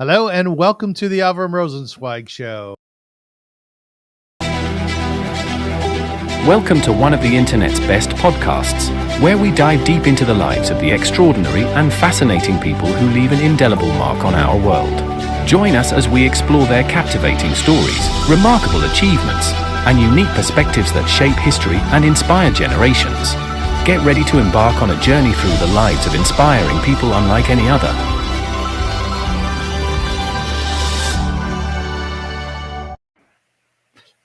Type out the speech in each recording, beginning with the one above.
Hello and welcome to the Avrum Rosensweig Show. Welcome to one of the internet's best podcasts, where we dive deep into the lives of the extraordinary and fascinating people who leave an indelible mark on our world. Join us as we explore their captivating stories, remarkable achievements, and unique perspectives that shape history and inspire generations. Get ready to embark on a journey through the lives of inspiring people unlike any other.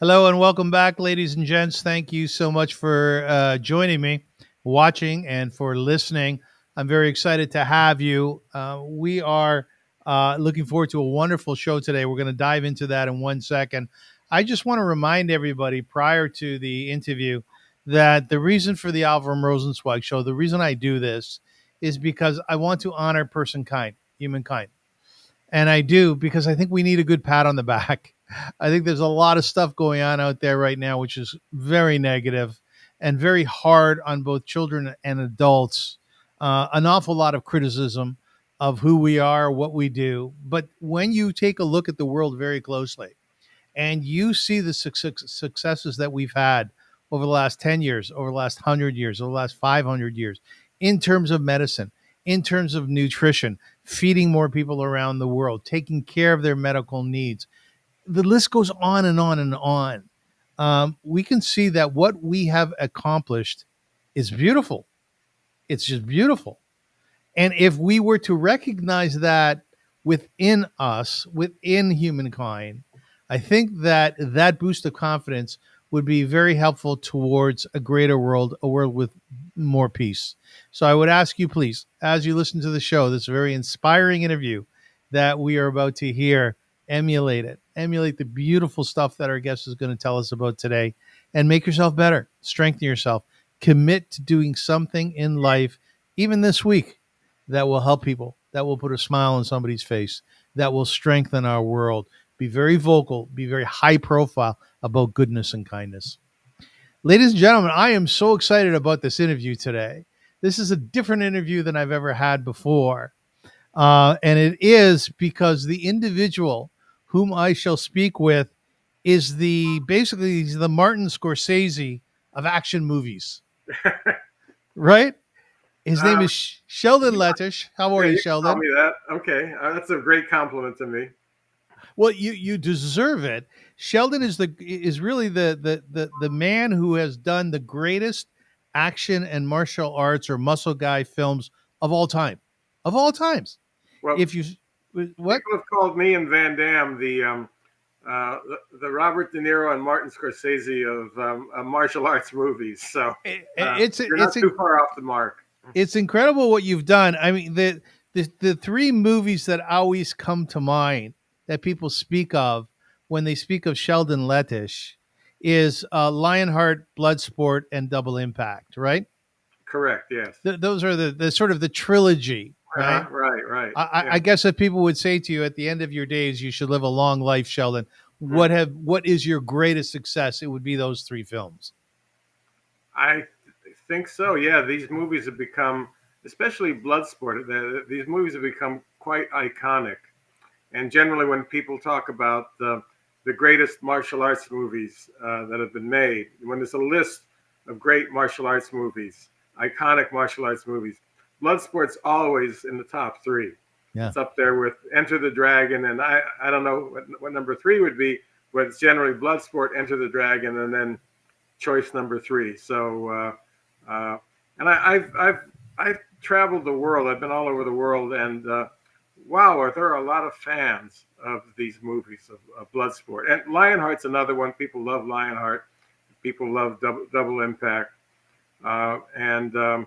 Hello and welcome back, ladies and gents. Thank you so much for joining me, watching, and for listening. I'm very excited to have you. We are looking forward to a wonderful show today. We're going to dive into that in 1 second. I just want to remind everybody prior to the interview that the reason for the Avrum Rosensweig Show, the reason I do this is because I want to honor humankind. And I do because I think we need a good pat on the back. I think there's a lot of stuff going on out there right now, which is very negative and very hard on both children and adults. An awful lot of criticism of who we are, what we do. But when you take a look at the world very closely and you see the successes that we've had over the last 10 years, over the last 100 years, over the last 500 years, in terms of medicine, in terms of nutrition, feeding more people around the world, taking care of their medical needs, the list goes on and on and on. We can see that what we have accomplished is beautiful. It's just beautiful. And if we were to recognize that within us, within humankind, I think that that boost of confidence would be very helpful towards a greater world, a world with more peace. So I would ask you, please, as you listen to the show, this very inspiring interview that we are about to hear, emulate it. Emulate the beautiful stuff that our guest is going to tell us about today and make yourself better, strengthen yourself, commit to doing something in life, even this week, that will help people, that will put a smile on somebody's face, that will strengthen our world. Be very vocal, be very high profile about goodness and kindness. Ladies and gentlemen, I am so excited about this interview today. This is a different interview than I've ever had before. And it is because the individual whom I shall speak with is basically he's the Martin Scorsese of action movies, right? His name is Sheldon Lettich. How are you, you can call Sheldon? me that. Okay, that's a great compliment to me. Well, you deserve it. Sheldon is really the man who has done the greatest action and martial arts or muscle guy films of all time, of all times. Well, If you what people have called me and Van Damme the Robert De Niro and Martin Scorsese of martial arts movies. So you're not too far off the mark. It's incredible what you've done. I mean, the three movies that always come to mind that people speak of when they speak of Sheldon Lettich is Lionheart, Bloodsport, and Double Impact, right? Correct. Yes. Those are the sort of the trilogy, right? Right. I guess if people would say to you at the end of your days, you should live a long life, Sheldon. What is your greatest success? It would be those three films. I think so. Yeah, these movies have become, especially Bloodsport. These movies have become quite iconic. And generally, when people talk about the greatest martial arts movies that have been made, when there's a list of great martial arts movies, iconic martial arts movies, Bloodsport's always in the top three. Yeah. It's up there with Enter the Dragon, and I don't know what number three would be, but it's generally Bloodsport, Enter the Dragon, and then choice number three. So, and I've traveled the world. I've been all over the world, and wow, there are a lot of fans of these movies of Bloodsport. And Lionheart's another one. People love Lionheart. People love Double Impact. And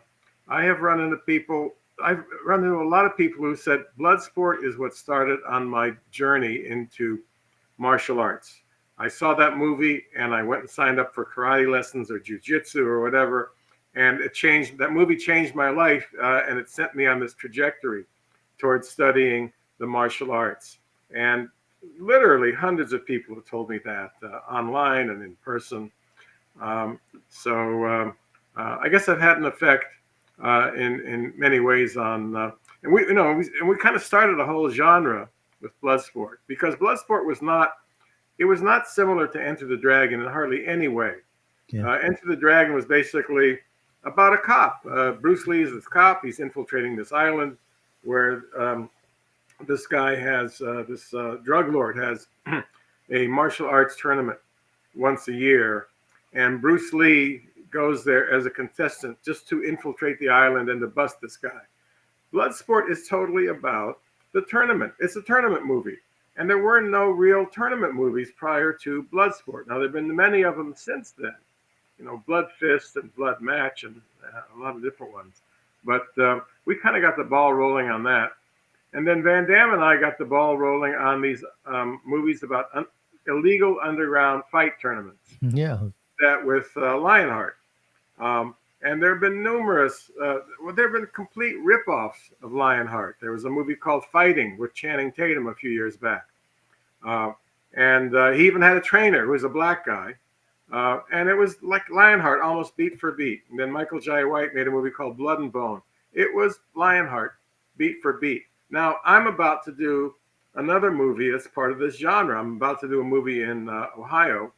I have run into people. I've run into a lot of people who said Bloodsport is what started on my journey into martial arts. I saw that movie and I went and signed up for karate lessons or jujitsu or whatever. And that movie changed my life, and it sent me on this trajectory towards studying the martial arts. And literally hundreds of people have told me that online and in person. So I guess I've had an effect in many ways on, and we kind of started a whole genre with Bloodsport, because Bloodsport was not similar to Enter the Dragon in hardly any way. Yeah. Enter the Dragon was basically about a cop. Bruce Lee is this cop. He's infiltrating this island where this guy has this drug lord has a martial arts tournament once a year, and Bruce Lee goes there as a contestant just to infiltrate the island and to bust this guy. Bloodsport is totally about the tournament. It's a tournament movie. And there were no real tournament movies prior to Bloodsport. Now, there have been many of them since then. Blood Fist and Blood Match and a lot of different ones. But we kind of got the ball rolling on that. And then Van Damme and I got the ball rolling on these movies about illegal underground fight tournaments. Yeah. That with Lionheart. And there have been numerous, there have been complete rip-offs of Lionheart. There was a movie called Fighting with Channing Tatum a few years back. And he even had a trainer who was a black guy. And it was like Lionheart, almost beat for beat. And then Michael Jai White made a movie called Blood and Bone. It was Lionheart, beat for beat. Now, I'm about to do another movie that's part of this genre. I'm about to do a movie in Ohio,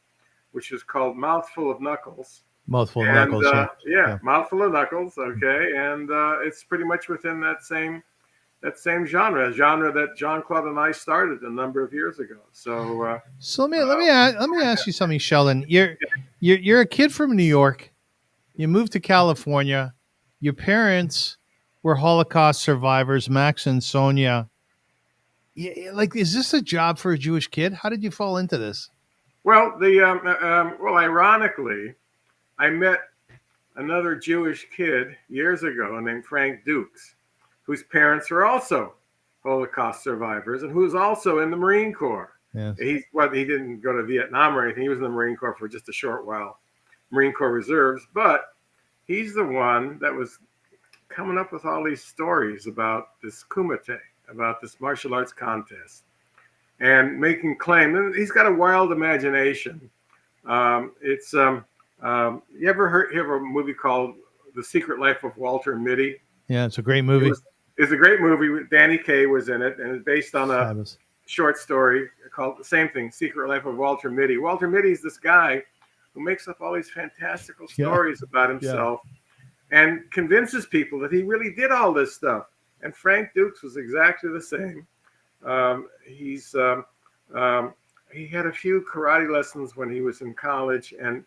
which is called Mouthful of Knuckles. Mouthful of Knuckles. Yeah, Mouthful of Knuckles. Okay, and it's pretty much within that same genre, a genre that Jean-Claude and I started a number of years ago. So let me ask you something, Sheldon. You're a kid from New York. You moved to California. Your parents were Holocaust survivors, Max and Sonia. Is this a job for a Jewish kid? How did you fall into this? Well, ironically, I met another Jewish kid years ago named Frank Dukes, whose parents were also Holocaust survivors and who's also in the Marine Corps. Yes. He didn't go to Vietnam or anything. He was in the Marine Corps for just a short while, Marine Corps Reserves. But he's the one that was coming up with all these stories about this kumite, about this martial arts contest, and making claim. And he's got a wild imagination. You ever hear of a movie called The Secret Life of Walter Mitty? Yeah, it's a great movie. It's a great movie. Danny Kaye was in it, and it's based on a Fabulous. Short story called the same thing, Secret Life of Walter Mitty. Walter Mitty is this guy who makes up all these fantastical stories about himself and convinces people that he really did all this stuff. And Frank Dukes was exactly the same. He had a few karate lessons when he was in college and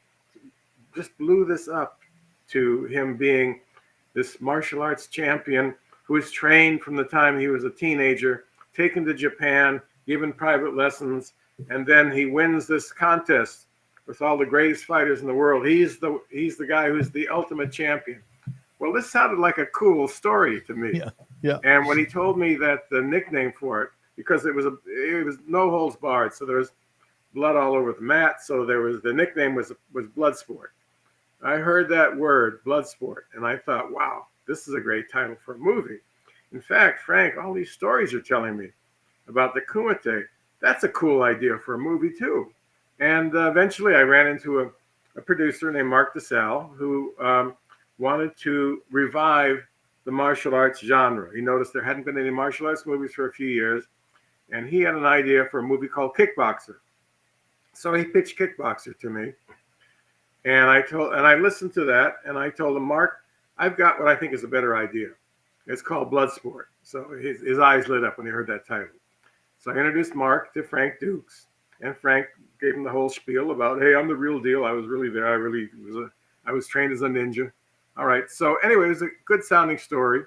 just blew this up to him being this martial arts champion who was trained from the time he was a teenager, taken to Japan, given private lessons, and then he wins this contest with all the greatest fighters in the world. He's the guy who's the ultimate champion. Well, this sounded like a cool story to me. Yeah. And when he told me that the nickname for it, because it was no holds barred, so there was blood all over the mat, so the nickname was Bloodsport. I heard that word, Bloodsport, and I thought, wow, this is a great title for a movie. In fact, Frank, all these stories you're telling me about the kumite, that's a cool idea for a movie too. And eventually I ran into a producer named Mark DeSalle who wanted to revive the martial arts genre. He noticed there hadn't been any martial arts movies for a few years, and he had an idea for a movie called Kickboxer. So he pitched Kickboxer to me. And I listened to that, and I told him, Mark, I've got what I think is a better idea. It's called Bloodsport. So his eyes lit up when he heard that title. So I introduced Mark to Frank Dukes, and Frank gave him the whole spiel about, hey, I'm the real deal. I was really there. I was trained as a ninja. All right. So anyway, it was a good sounding story,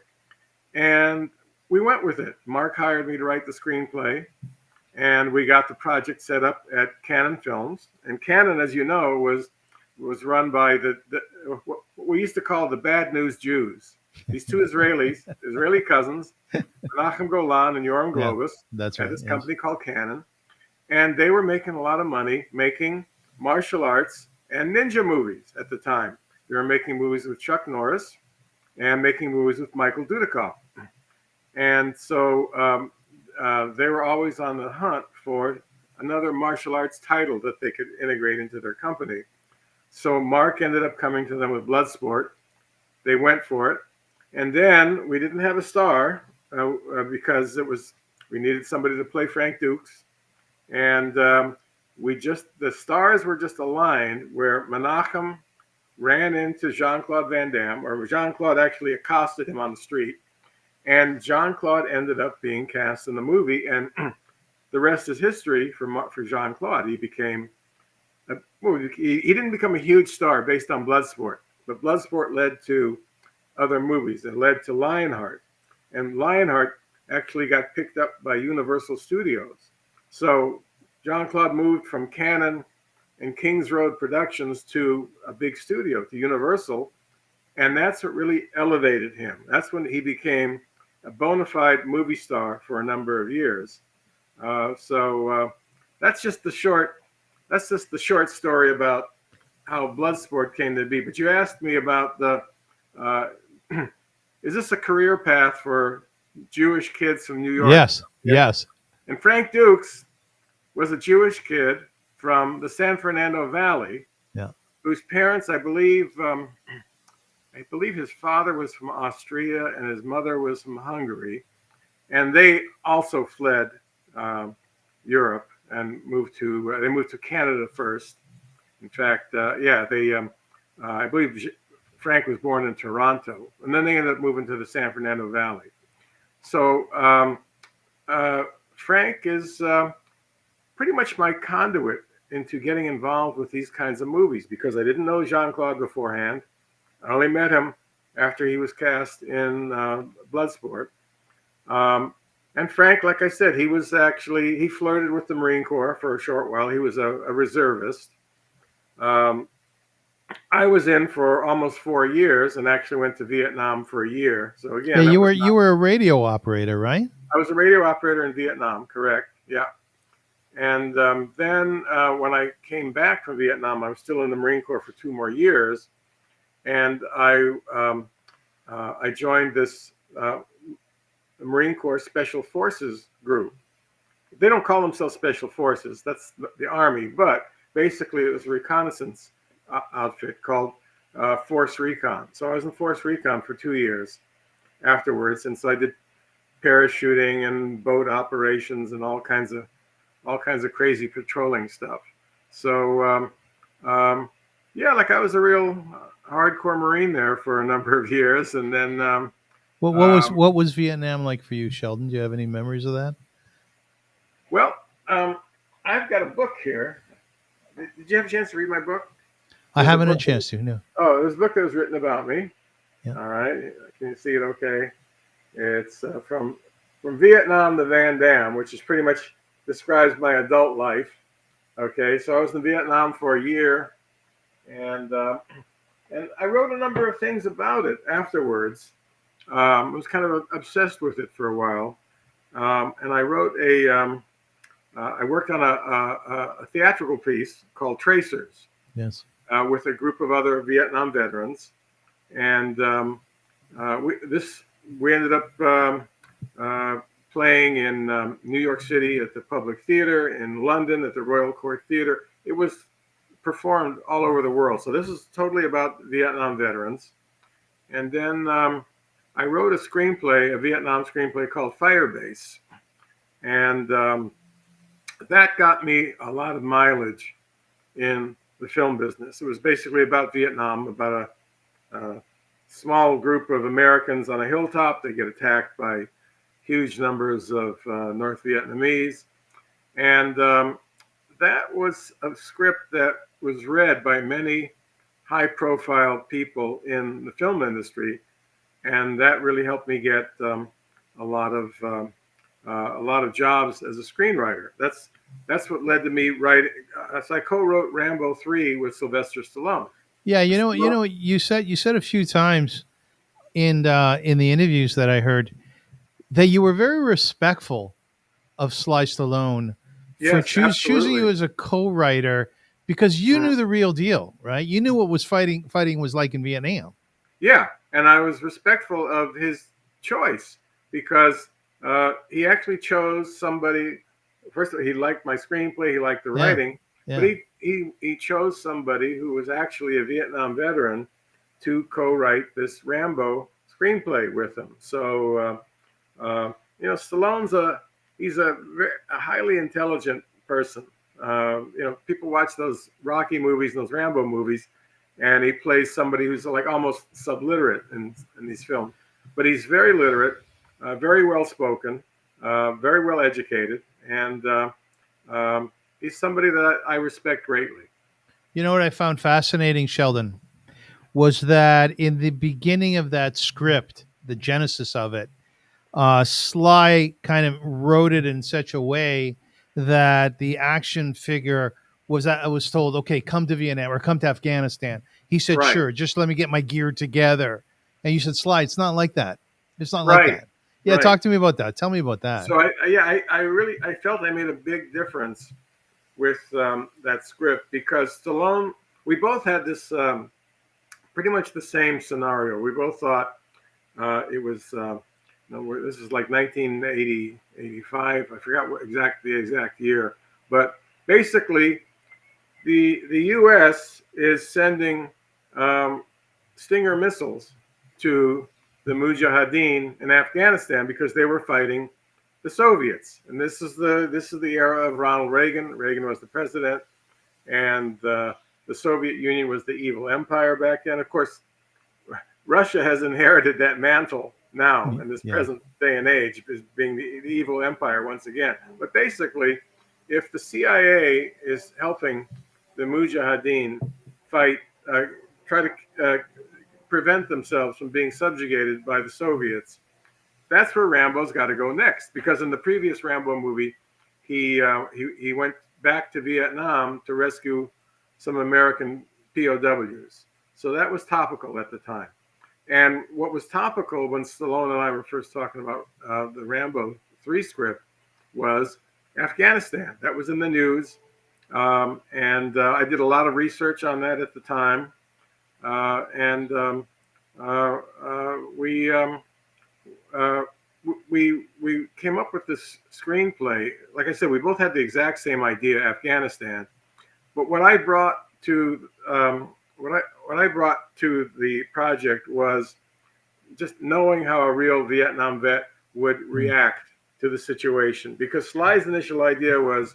and we went with it. Mark hired me to write the screenplay, and we got the project set up at Cannon Films. And Cannon, as you know, was run by what we used to call the bad news Jews. These two Israeli cousins, Menachem Golan and Yoram Globus, that's had right. this company called Cannon, and they were making a lot of money making martial arts and ninja movies at the time. They were making movies with Chuck Norris and making movies with Michael Dudikoff. And so they were always on the hunt for another martial arts title that they could integrate into their company. So Mark ended up coming to them with Bloodsport. They went for it. And then we didn't have a star because it was we needed somebody to play Frank Dukes, and the stars were just aligned where Menachem ran into Jean-Claude Van Damme, or Jean-Claude actually accosted him on the street, and Jean-Claude ended up being cast in the movie, and the rest is history for Jean-Claude. He became he didn't become a huge star based on Bloodsport, but Bloodsport led to other movies. It led to Lionheart, and Lionheart actually got picked up by Universal Studios. So Jean-Claude moved from Cannon and Kings Road Productions to a big studio, to Universal, and that's what really elevated him. That's when he became a bona fide movie star for a number of years. So that's just the short. That's just the short story about how Bloodsport came to be. But you asked me about the. Is this a career path for Jewish kids from New York? Yes. Yeah. Yes. And Frank Dukes was a Jewish kid from the San Fernando Valley, Yeah. whose parents, I believe his father was from Austria and his mother was from Hungary, and they also fled Europe and moved to Canada first. In fact, I believe Frank was born in Toronto, and then they ended up moving to the San Fernando Valley. So Frank is pretty much my conduit into getting involved with these kinds of movies, because I didn't know Jean-Claude beforehand. I only met him after he was cast in Bloodsport. And Frank, like I said, he flirted with the Marine Corps for a short while. He was a reservist. I was in for almost 4 years and actually went to Vietnam for a year. So again, Yeah, you were a radio operator, right? I was a radio operator in Vietnam, correct? Yeah. And then when I came back from Vietnam, I was still in the Marine Corps for 2 more years, and I joined this Marine Corps Special Forces group. They don't call themselves Special Forces; that's the Army. But basically, it was a reconnaissance outfit called Force Recon. So I was in Force Recon for 2 years afterwards, and so I did parachuting and boat operations and all kinds of crazy patrolling stuff. So yeah, like I was a real hardcore Marine there for a number of years, and then What was Vietnam like for you, Sheldon? Do you have any memories of that? well, I've got a book here. Did you have a chance to read my book? I haven't had a chance to. No. Oh, there's a book that was written about me. Yeah. All right, can you see it? Okay, it's from Vietnam to Van Damme, which is pretty much describes my adult life. Okay, so I was in Vietnam for a year, and I wrote a number of things about it afterwards. I was kind of obsessed with it for a while, and I wrote I worked on a theatrical piece called Tracers. Yes. With a group of other Vietnam veterans, and we ended up playing in New York City at the Public Theater, in London at the Royal Court Theater. It was performed all over the world. So this is totally about Vietnam veterans. And then I wrote a Vietnam screenplay called Firebase. And that got me a lot of mileage in the film business. It was basically about Vietnam, about a small group of Americans on a hilltop. They get attacked by huge numbers of North Vietnamese. And that was a script that was read by many high-profile people in the film industry, and that really helped me get a lot of jobs as a screenwriter. That's what led to me writing. So I co-wrote Rambo 3 with Sylvester Stallone. Yeah, you said a few times in the interviews that I heard that you were very respectful of Sly Stallone for Yes, choosing you absolutely. as a co-writer because you knew the real deal, right? You knew what was fighting was like in Vietnam. Yeah, and I was respectful of his choice because he actually chose somebody. First of all, he liked my screenplay, he liked the writing, Yeah. but he chose somebody who was actually a Vietnam veteran to co-write this Rambo screenplay with him. So Stallone's a highly intelligent person. People watch those Rocky movies and those Rambo movies, and he plays somebody who's like almost subliterate in these films. But he's very literate, very well spoken, very well educated, and he's somebody that I respect greatly. You know what I found fascinating, Sheldon, was that in the beginning of that script, the genesis of it, Sly kind of wrote it in such a way that the action figure I was told, okay, come to Vietnam or come to Afghanistan. He said, Right, sure, just let me get my gear together. And you said, Sly, it's not like that. It's not like right, that. Yeah, right. talk to me about that. Tell me about that. So I really I felt I made a big difference with that script because Stallone, we both had this pretty much the same scenario. We both thought it was this is like 1980, 85. I forgot the exact year, but basically the U.S. is sending um, Stinger missiles to the Mujahideen in Afghanistan because they were fighting the Soviets, and this is the era of Ronald Reagan. Reagan was the president, and the Soviet Union was the evil empire back then. Of course, Russia has inherited that mantle now in this Yeah. present day and age, as being the evil empire once again. But basically, if the CIA is helping the Mujahideen fight, try to prevent themselves from being subjugated by the Soviets, that's where Rambo's got to go next. Because in the previous Rambo movie, he went back to Vietnam to rescue some American POWs. So that was topical at the time. And what was topical when Stallone and I were first talking about the Rambo 3 script was Afghanistan. That was in the news. And I did a lot of research on that at the time. And we, we came up with this screenplay. Like I said, we both had the exact same idea, Afghanistan. But what I brought to what I brought to the project was just knowing how a real Vietnam vet would react to the situation. Because Sly's initial idea was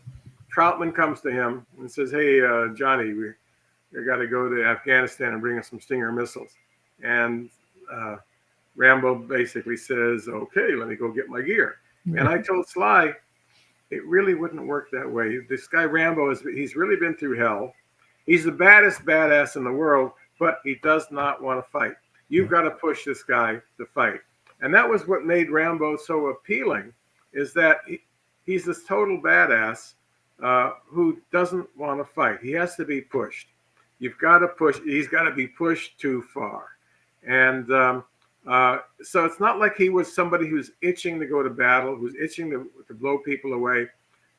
Troutman comes to him and says, "Hey, Johnny, we got to go to Afghanistan and bring us some Stinger missiles." And Rambo basically says, "Okay, let me go get my gear." And I told Sly, it really wouldn't work that way. This guy Rambo he's really been through hell. He's the baddest badass in the world, but he does not want to fight. You've got to push this guy to fight. And that was what made Rambo so appealing, is that he's this total badass who doesn't want to fight. He has to be pushed. You've got to push. He's got to be pushed too far. And so it's not like he was somebody who's itching to go to battle, who's itching to blow people away.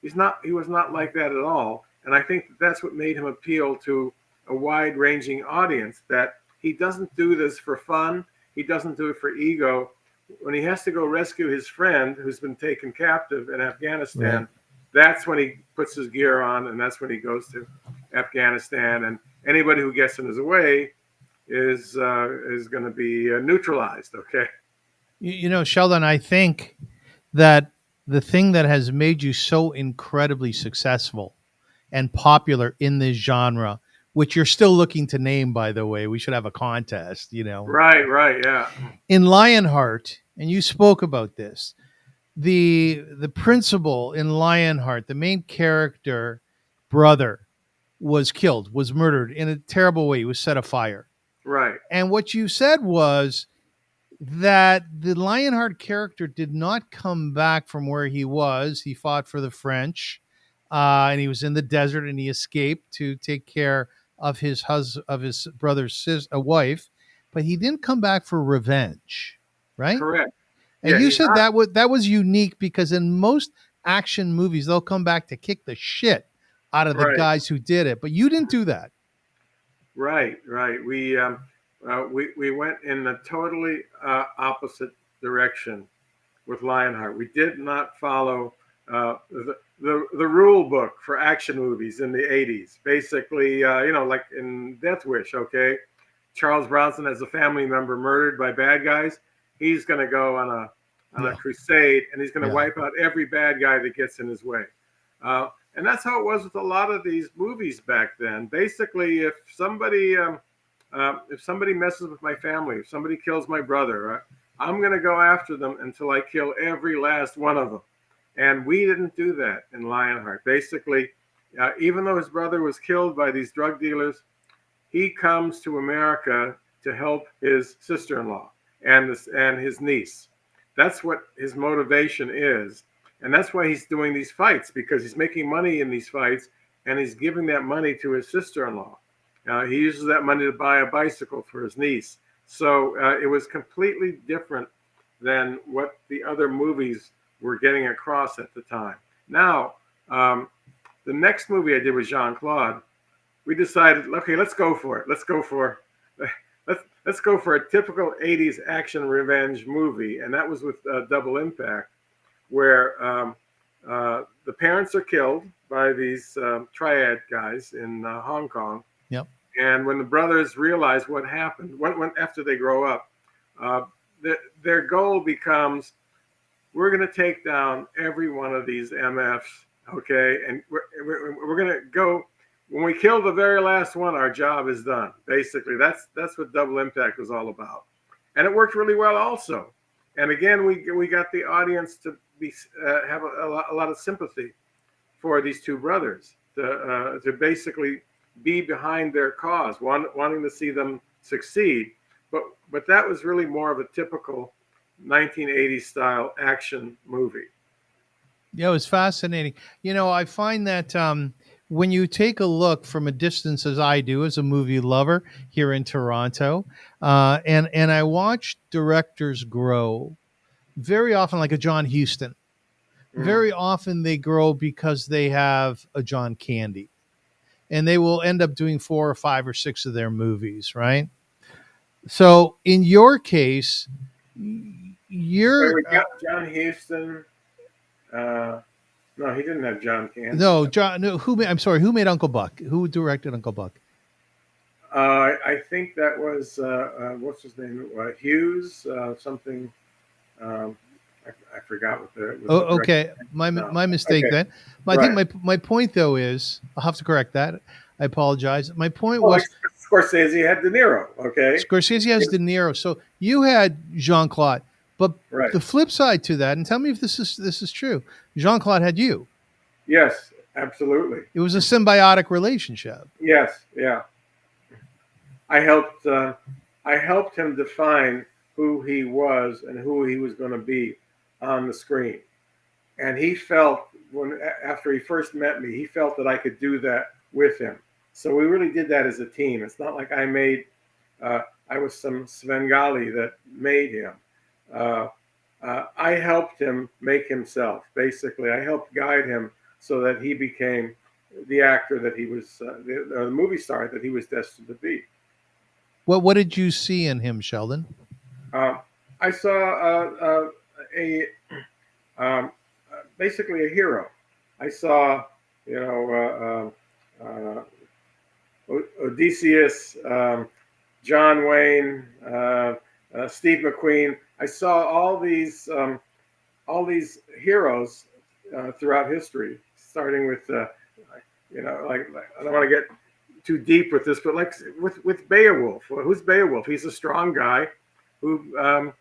He was not like that at all. And I think that's what made him appeal to a wide-ranging audience, that he doesn't do this for fun. He doesn't do it for ego. When he has to go rescue his friend who's been taken captive in Afghanistan, Right. that's when he puts his gear on, and that's when he goes to Afghanistan. And anybody who gets in his way is going to be neutralized. Okay. You know, Sheldon, I think that the thing that has made you so incredibly successful and popular in this genre, which you're still looking to name, by the way, we should have a contest, you know, Right, yeah. in Lionheart, and you spoke about this, the principal in Lionheart, the main character brother was killed, was murdered in a terrible way. He was set afire. Right, And what you said was that the Lionheart character did not come back from where he was. He fought for the French, and he was in the desert, and he escaped to take care of of his brother's wife, but he didn't come back for revenge, right? correct. And Yeah, you he's said not that was unique because in most action movies they'll come back to kick the shit out of the right. guys who did it, but you didn't do that. Right. We went in a totally opposite direction with Lionheart. We did not follow the rule book for action movies in the 80s. Basically, like in Death Wish, okay? Charles Bronson has a family member murdered by bad guys. He's going to go on on a Yeah. crusade, and he's going to Yeah. wipe out every bad guy that gets in his way. And that's how it was with a lot of these movies back then. Basically, if somebody messes with my family, if somebody kills my brother, I'm going to go after them until I kill every last one of them. And we didn't do that in Lionheart. Basically, even though his brother was killed by these drug dealers, he comes to America to help his sister-in-law and his niece. That's what his motivation is. And that's why he's doing these fights, because he's making money in these fights and he's giving that money to his sister-in-law. He uses that money to buy a bicycle for his niece. So it was completely different than what the other movies were getting across at the time. Now, the next movie I did with Jean-Claude, we decided, okay, let's go for it. Let's go for a typical 80s action revenge movie. And that was with Double Impact, where the parents are killed by these triad guys in Hong Kong. Yep. And when the brothers realize what happened, after they grow up, their goal becomes, we're going to take down every one of these MFs, okay? And we're going to go, when we kill the very last one, our job is done. Basically, that's what Double Impact was all about. And it worked really well also. And again, we got the audience to have a lot of sympathy for these two brothers, to basically be behind their cause, wanting to see them succeed. But that was really more of a typical 1980s style action movie. Yeah, it was fascinating. I find that when you take a look from a distance, as I do, as a movie lover here in Toronto, and I watch directors grow very often, like a John Huston. Mm. Very often they grow because they have a John Candy, and they will end up doing 4 or 5 or 6 of their movies, right? So in your case, Wait, you're we got John Huston. No, he didn't have John Candy. no John. No, I'm sorry. Who made Uncle Buck? Who directed Uncle Buck? I think that was what's his name? Hughes something. Um, I forgot what the. Oh, the okay. no. My mistake Okay, then. I right. think my point though is I'll have to correct that. I apologize. My point Well, like was Scorsese had De Niro. Okay. Scorsese has De Niro, so you had Jean Claude, but Right. the flip side to that, and tell me if this is true. Jean Claude had you. Yes, absolutely. It was a symbiotic relationship. Yes, yeah. I helped him define who he was and who he was going to be on the screen. And he felt, after he first met me, he felt that I could do that with him. So we really did that as a team. It's not like I was some Svengali that made him. I helped him make himself. Basically, I helped guide him so that he became the actor that he was, the movie star that he was destined to be. What did you see in him, Sheldon? I saw basically a hero. I saw, Odysseus, John Wayne, Steve McQueen. I saw all these heroes throughout history, starting with, like I don't want to get too deep with this, but like with Beowulf. Well, who's Beowulf? He's a strong guy who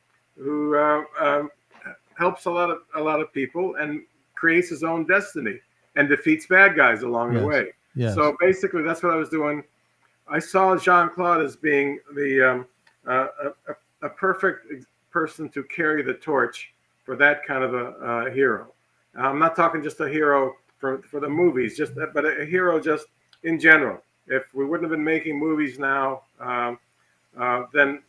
helps a lot of people and creates his own destiny and defeats bad guys along the way. Yes. So basically, that's what I was doing. I saw Jean-Claude as being a perfect person to carry the torch for that kind of a hero. I'm not talking just a hero for the movies, but a hero just in general. If we wouldn't have been making movies now, then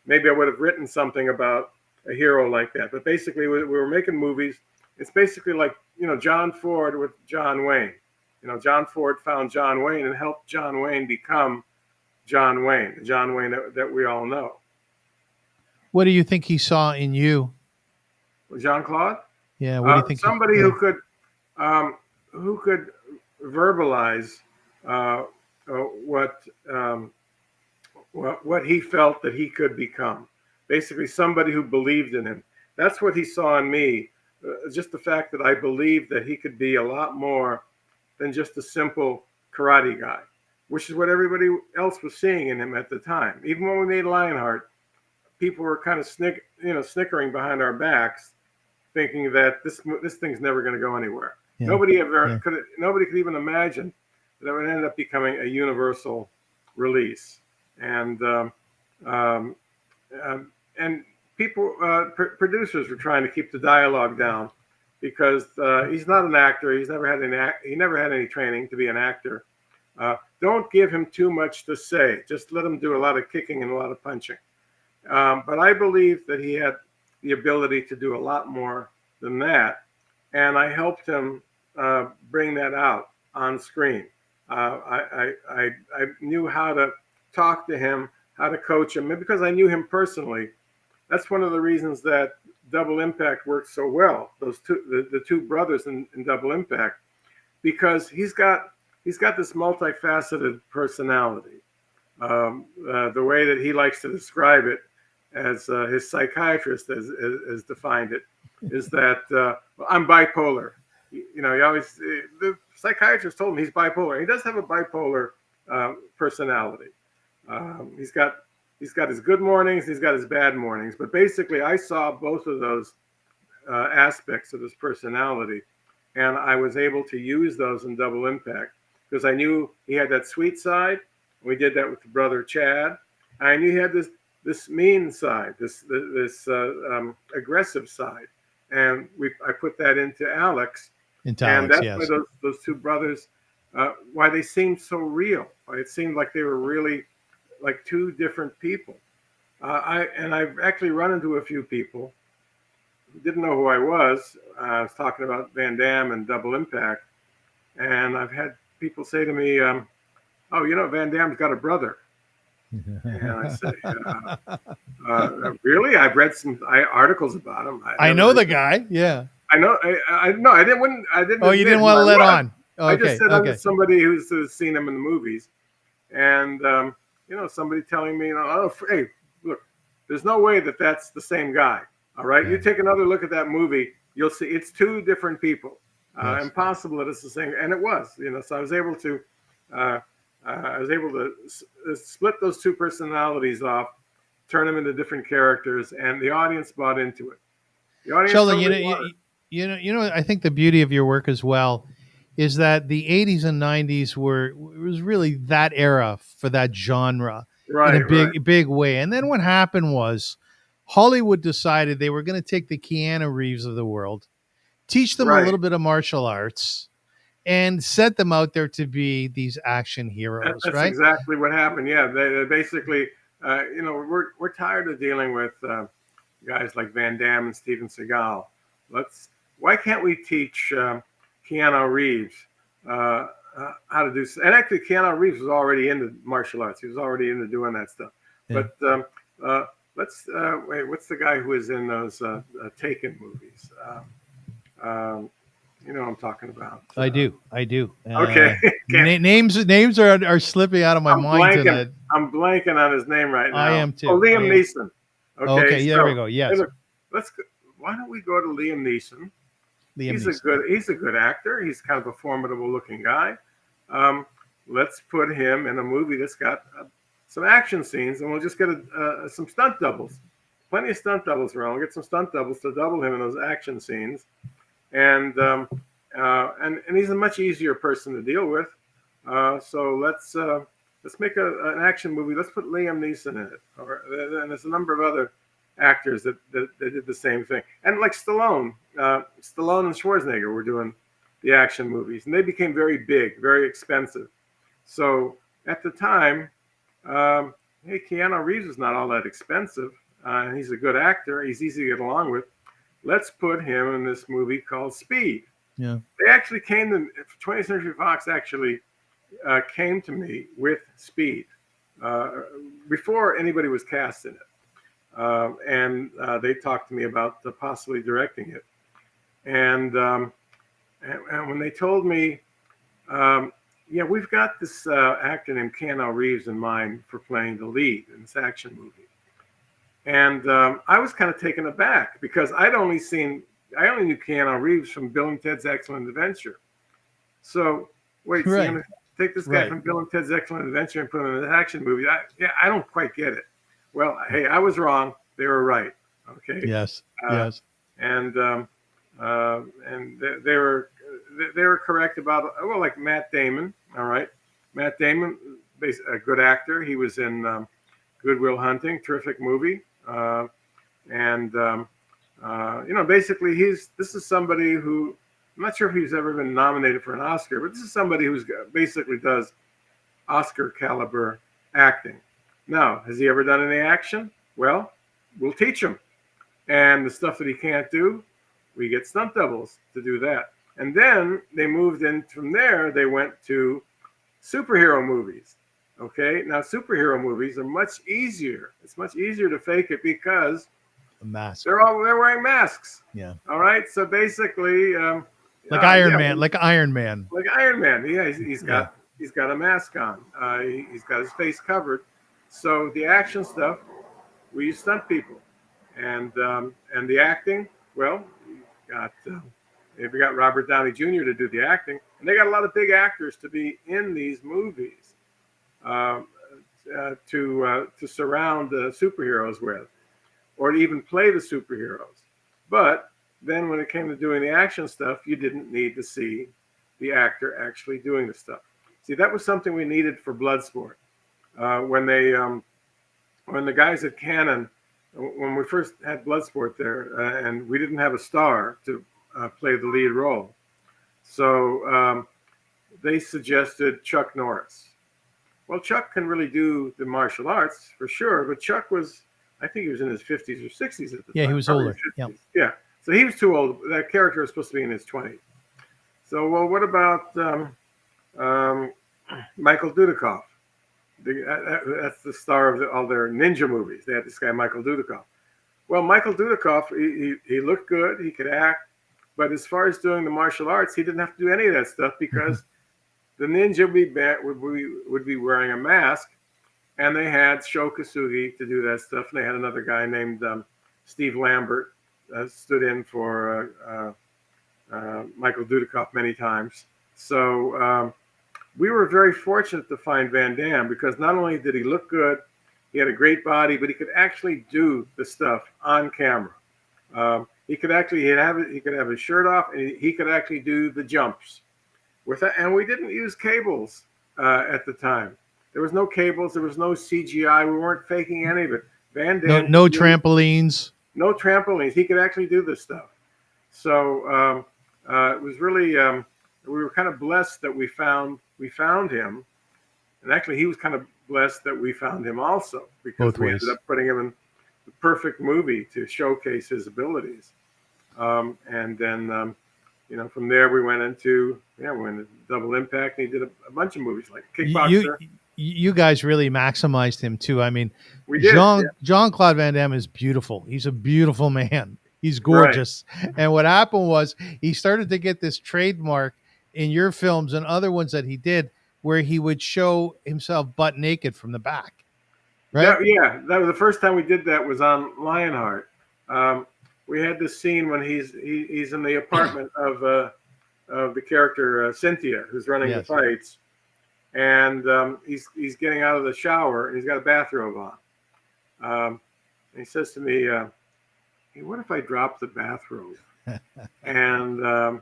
maybe I would have written something about a hero like that. But basically, we were making movies. It's basically like, John Ford with John Wayne. John Ford found John Wayne and helped John Wayne become John Wayne, the John Wayne that we all know. What do you think he saw in you? Jean-Claude? Yeah. What do you think? Somebody who could verbalize what he felt that he could become. basically somebody who believed in him. That's what he saw in me. Just the fact that I believed that he could be a lot more than just a simple karate guy, which is what everybody else was seeing in him at the time. Even when we made Lionheart, people were kind of snickering behind our backs, thinking that this thing's never going to go anywhere. Yeah. Nobody could even imagine that it would end up becoming a universal release. And and people, producers were trying to keep the dialogue down because he's not an actor. He never had any training to be an actor. Don't give him too much to say. Just let him do a lot of kicking and a lot of punching. But I believe that he had the ability to do a lot more than that, and I helped him bring that out on screen. I knew how to talk to him, how to coach him, and because I knew him personally. That's one of the reasons that Double Impact worked so well. The two brothers in Double Impact, because he's got this multifaceted personality. The way that he likes to describe it, as his psychiatrist has defined it, is that I'm bipolar. He always the psychiatrist told him he's bipolar. He does have a bipolar personality. He's got his good mornings, he's got his bad mornings. But basically, I saw both of those aspects of his personality, and I was able to use those in Double Impact because I knew he had that sweet side. We did that with the brother Chad. I knew he had this mean side, this aggressive side, and I put that into Alex. And that's yes. why those two brothers, why they seemed so real. It seemed like they were really like two different people. I've actually run into a few people who didn't know who I was. I was talking about Van Damme and Double Impact, and I've had people say to me, "Oh, Van Damme's got a brother." And I say, "Really? I've read some articles about him. I know the guy. Yeah, I know. I didn't. Oh, you didn't want to let on. Okay, I just said I'm just somebody who's seen him in the movies, and somebody telling me, hey, look, there's no way that that's the same guy. All right, you take another look at that movie, you'll see it's two different people. Impossible that it's the same, and it was. So I was able to. Split those two personalities off, turn them into different characters, and the audience bought into it. The audience Sheldon, I think the beauty of your work as well is that the 80s and 90s was really that era for that genre in a big way. And then what happened was Hollywood decided they were going to take the Keanu Reeves of the world, teach them a little bit of martial arts, and set them out there to be these action heroes. That's right? exactly what happened. Yeah, they basically, we're tired of dealing with guys like Van Damme and Steven Seagal. Why can't we teach Keanu Reeves how to do? And actually, Keanu Reeves was already into martial arts. He was already into doing that stuff. Yeah. But let's wait. What's the guy who is in those Taken movies? You know what I'm talking about. I do. Okay. Names are slipping out of my mind tonight. I'm blanking on his name right now. I am too. Oh, Liam Neeson. Okay, yeah, there we go. Yes. Hey, why don't we go to Liam Neeson? He's a good actor. He's kind of a formidable looking guy. Let's put him in a movie that's got some action scenes, and we'll just get some stunt doubles. Plenty of stunt doubles around. We'll get some stunt doubles to double him in those action scenes. And he's a much easier person to deal with. So let's make an action movie. Let's put Liam Neeson in it. And there's a number of other actors that did the same thing. And like Stallone and Schwarzenegger were doing the action movies, and they became very big, very expensive. So at the time, hey, Keanu Reeves is not all that expensive. And he's a good actor. He's easy to get along with. Let's put him in this movie called Speed. Yeah. They actually 20th Century Fox actually came to me with Speed before anybody was cast in it. And they talked to me about possibly directing it. And when they told me, we've got this actor named Keanu Reeves in mind for playing the lead in this action movie. And I was kind of taken aback because I only knew Keanu Reeves from Bill and Ted's Excellent Adventure. So wait, so you're Right. gonna take this guy Right. from Bill and Ted's Excellent Adventure and put him in an action movie? I don't quite get it. Well, hey, I was wrong. They were right. Okay, Yes. uh, Yes. and they were correct about, well, like Matt Damon. All right, Matt Damon, a good actor. He was in Good Will Hunting, terrific movie. And basically, this is somebody who, I'm not sure if he's ever been nominated for an Oscar, but this is somebody who's basically does Oscar caliber acting. Now, has he ever done any action? Well, we'll teach him. And the stuff that he can't do, we get stunt doubles to do that. And then they moved in from there. They went to superhero movies. Okay, now superhero movies are much easier. It's much easier to fake it because A mask. they're wearing masks. Yeah. All right, so basically, Like Iron yeah, Man. Like Iron Man. like Iron Man. Yeah, he's Yeah. got a mask on. He's got his face covered. So the action stuff, we use stunt people, and the acting. Well, got if you got Robert Downey Jr. to do the acting, and they got a lot of big actors to be in these movies to surround the superheroes with, or to even play the superheroes. But then when it came to doing the action stuff, you didn't need to see the actor actually doing the stuff. See, that was something we needed for Bloodsport. When the guys at Canon, when we first had Bloodsport there, and we didn't have a star to play the lead role, so they suggested Chuck Norris. Well, Chuck can really do the martial arts for sure, but Chuck was, I think he was in his 50s or 60s at the Yeah, time. he was Probably older. Yeah. 50s. Yeah. So he was too old. That character was supposed to be in his 20s. So, well, what about Michael Dudikoff? That's the star of all their ninja movies. They had this guy, Michael Dudikoff. Well, Michael Dudikoff, he looked good. He could act. But as far as doing the martial arts, he didn't have to do any of that stuff because the ninja would be wearing a mask, and they had Sho Kosugi to do that stuff, and they had another guy named Steve Lambert stood in for Michael Dudikoff many times. So we were very fortunate to find Van Damme because not only did he look good, he had a great body, but he could actually do the stuff on camera. He could have his shirt off, and he could actually do the jumps. And we didn't use cables at the time. There was no cables. There was no CGI. We weren't faking any of it. Van Damme. No trampolines. No trampolines. He could actually do this stuff. So it was really we were kind of blessed that we found him, and actually he was kind of blessed that we found him also because Both we ways. ended up putting him in the perfect movie to showcase his abilities. And then from there we went into Double Impact, and he did a bunch of movies like Kickboxer. You guys really maximized him too. I mean, We did. Jean-Claude Van Damme is beautiful. He's a beautiful man. He's Right. gorgeous. And what happened was he started to get this trademark in your films and other ones that he did where he would show himself butt naked from the back. Right? That was the first time we did that was on Lionheart. We had this scene when he's in the apartment of the character Cynthia, who's running the fights, and he's getting out of the shower and he's got a bathrobe on. And he says to me, "Hey, what if I drop the bathrobe?" And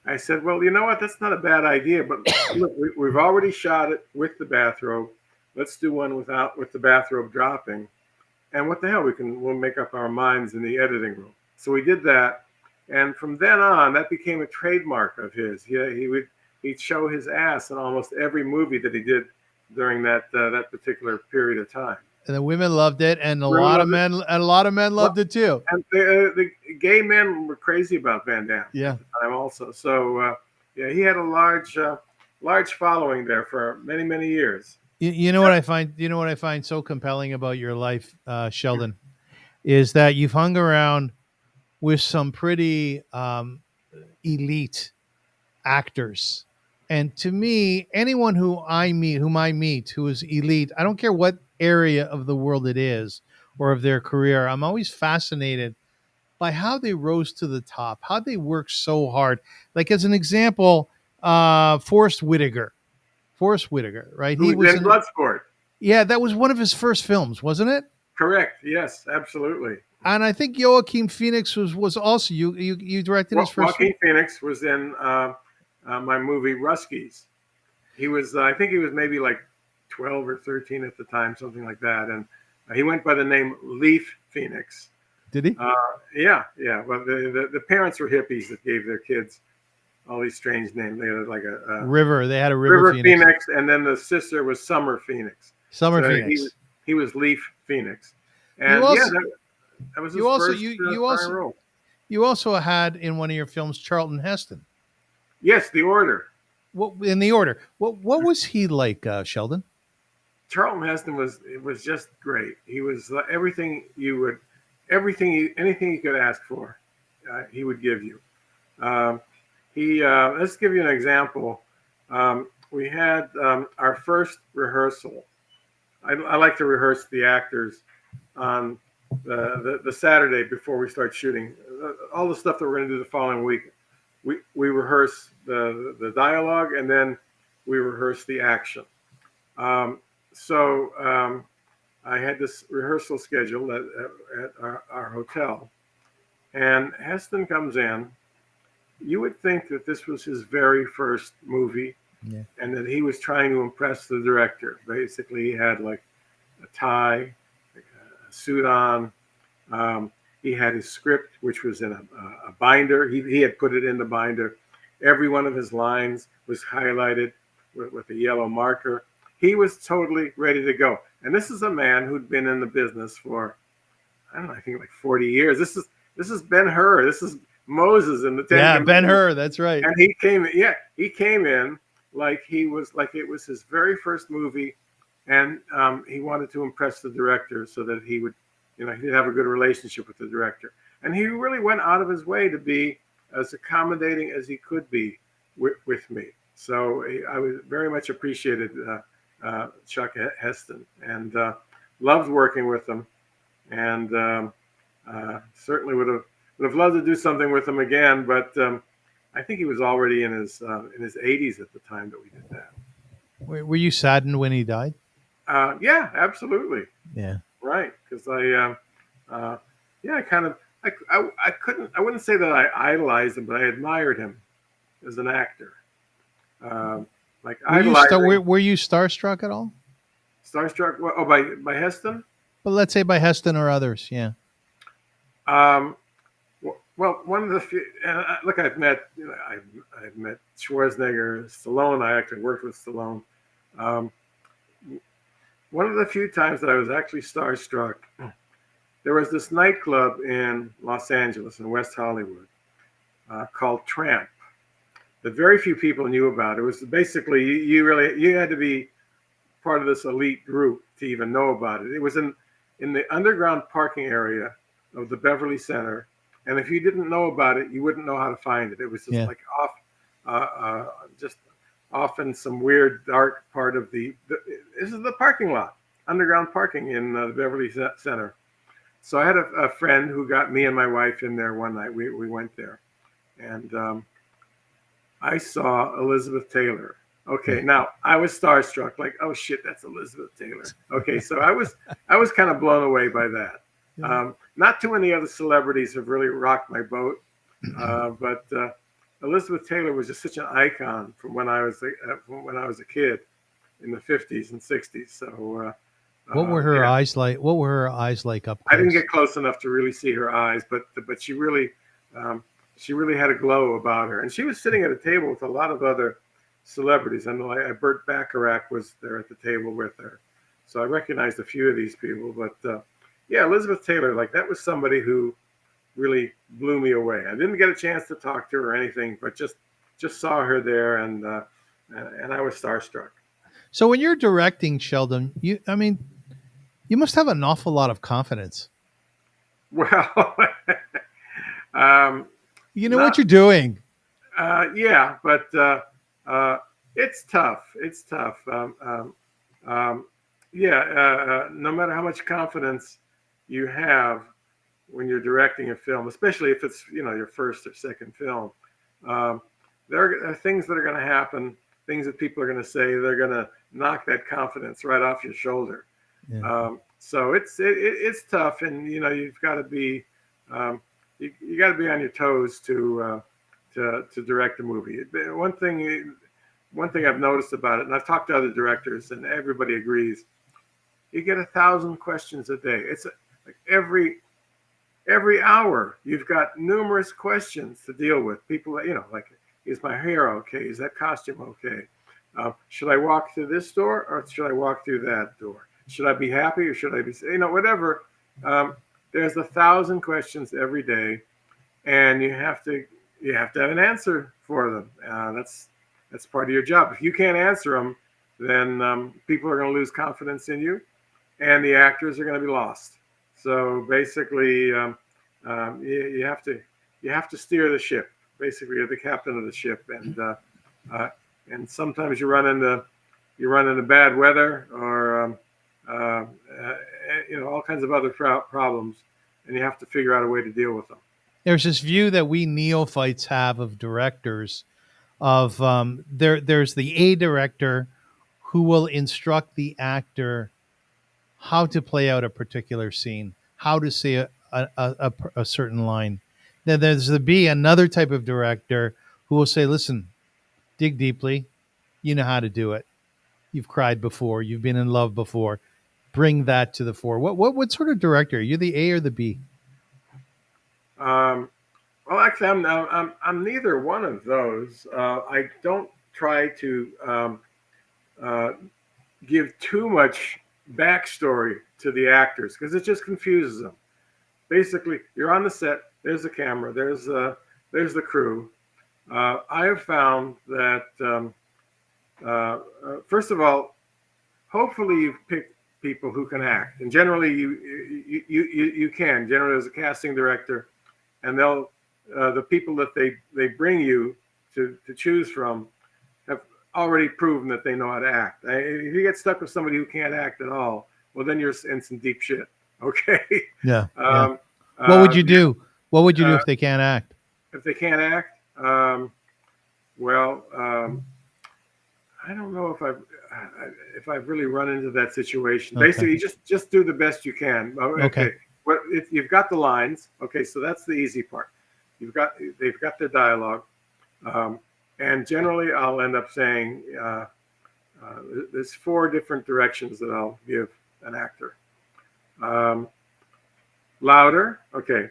I said, "Well, you know what? That's not a bad idea. But look, we've already shot it with the bathrobe. Let's do one with the bathrobe dropping. And what the hell? We'll make up our minds in the editing room." So we did that, and from then on, that became a trademark of his. He'd show his ass in almost every movie that he did during that particular period of time. And the women loved it, and a lot of men loved it too. And the gay men were crazy about Van Damme at the time also. So he had a large following there for many, many years. You know what I find? You know what I find so compelling about your life, Sheldon, is that you've hung around with some pretty elite actors. And to me, anyone whom I meet who is elite, I don't care what area of the world it is or of their career, I'm always fascinated by how they rose to the top, how they worked so hard. Like as an example, Forrest Whitaker, right? Who He was was in in, Bloodsport? yeah, that was one of his first films, wasn't it? Correct. Yes, absolutely. And I think Joaquin Phoenix was also you directed his first film. Joaquin Phoenix was in my movie Ruskies. He was, I think he was maybe like 12 or 13 at the time, something like that. And he went by the name Leaf Phoenix. Did he? Yeah, yeah. Well, the parents were hippies that gave their kids all these strange names. They had like a River. They had a River River Phoenix. Phoenix, and then the sister was Summer Phoenix. Summer So Phoenix. he was Leaf Phoenix, You and yeah, also that was his you also first you starring also role. you also had in one of your films Charlton Heston. Yes, The Order. What in the order? What was he like, Sheldon? Charlton Heston was just great. He was anything you could ask for, he would give you. He Let's give you an example. We had our first rehearsal. I like to rehearse the actors on the Saturday before we start shooting. All the stuff that we're going to do the following week, we rehearse the dialogue, and then we rehearse the action. So I had this rehearsal scheduled at our hotel, and Heston comes in. You would think that this was his very first movie, Yeah. and that he was trying to impress the director. Basically, he had like a tie, a suit on. He had his script, which was in a binder. He had put it in the binder. Every one of his lines was highlighted with a yellow marker. He was totally ready to go. And this is a man who'd been in the business for, I don't know, I think like 40 years. This is Ben-Hur. This is Moses in the Ten Yeah, Commandments. Ben-Hur. That's right. And he came in like it was his very first movie, and he wanted to impress the director so that he would, he'd have a good relationship with the director. And he really went out of his way to be as accommodating as he could be with me. So I was very much appreciated Chuck Heston, and loved working with him, and certainly would have loved to do something with him again. But I think he was already in his 80s at the time that we did that. Were you saddened when he died? Yeah, absolutely. Yeah. Right, because I wouldn't say that I idolized him, but I admired him as an actor. Like were you starstruck at all? Starstruck? Oh, by Heston? But let's say by Heston or others. Yeah. Well, one of the few, and look, I've met Schwarzenegger, Stallone. I actually worked with Stallone. One of the few times that I was actually starstruck, there was this nightclub in Los Angeles, in West Hollywood, called Tramp, that very few people knew about. It was basically, you had to be part of this elite group to even know about it. It was in the underground parking area of the Beverly Center, and if you didn't know about it, you wouldn't know how to find it. It was just like off in some weird dark part of this is the parking lot, underground parking in the Beverly Center. So I had a friend who got me and my wife in there one night. We went there, and I saw Elizabeth Taylor. Okay, now I was starstruck, like, oh shit, that's Elizabeth Taylor. Okay, so I was kind of blown away by that. Not too many other celebrities have really rocked my boat, but Elizabeth Taylor was just such an icon from when I was a kid in the 50s and 60s. So what were her eyes like? What were her eyes like up close? I didn't get close enough to really see her eyes, but she really had a glow about her, and she was sitting at a table with a lot of other celebrities. I know Burt Bacharach was there at the table with her, so I recognized a few of these people. But yeah, Elizabeth Taylor, like, that was somebody who really blew me away. I didn't get a chance to talk to her or anything, but just saw her there, and I was starstruck. So when you're directing, Sheldon, you must have an awful lot of confidence. Well, you know what you're doing. Yeah, but it's tough. It's tough. No matter how much confidence you have when you're directing a film, especially if it's your first or second film. Um, there are things that are going to happen, things that people are going to say. They're going to knock that confidence right off your shoulder. Yeah. So it's tough, and you've got to be you got to be on your toes to direct a movie. One thing I've noticed about it, and I've talked to other directors, and everybody agrees. You get 1,000 questions a day. It's like every hour you've got numerous questions to deal with. People that like, is my hair okay? Is that costume okay? Should I walk through this door or should I walk through that door? Should I be happy or should I be whatever? There's 1,000 questions every day, and you have to have an answer for them. That's part of your job. If you can't answer them, then people are going to lose confidence in you, and the actors are going to be lost. So basically, you have to steer the ship. Basically, you're the captain of the ship, and sometimes you run into bad weather or all kinds of other problems, and you have to figure out a way to deal with them. There's this view that we neophytes have of directors of there's the A director who will instruct the actor how to play out a particular scene, how to say a certain line. Then there's the B, another type of director who will say, listen, dig deeply. You know how to do it. You've cried before. You've been in love before. Bring that to the fore. What sort of director? Are you the A or the B? Well, actually, I'm neither one of those. I don't try to give too much backstory to the actors because it just confuses them. Basically, you're on the set. There's the camera. There's the crew. I have found that first of all, hopefully you've picked people who can act, and generally you can. Generally, as a casting director, and they'll the people that they bring you to choose from have already proven that they know how to act. If you get stuck with somebody who can't act at all, well, then you're in some deep shit. Okay. Yeah. What would you do? What would you do if they can't act? If they can't act, well, I don't know if I've really run into that situation. Okay. Basically, just do the best you can. Okay. You've got the lines. Okay, so that's the easy part. They've got their dialogue, and generally I'll end up saying there's 4 different directions that I'll give an actor. Louder. Okay.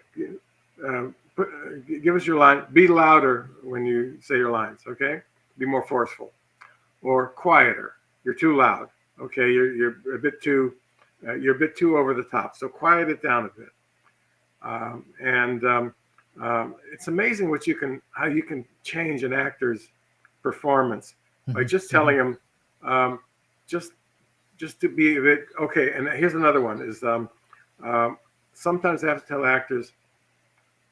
Give us your line. Be louder when you say your lines. Okay. Be more forceful. Or quieter. You're too loud. Okay. You're a bit too over the top. So quiet it down a bit. It's amazing how you can change an actor's performance by just telling him, just to be a bit okay. And here's another one: is sometimes I have to tell actors,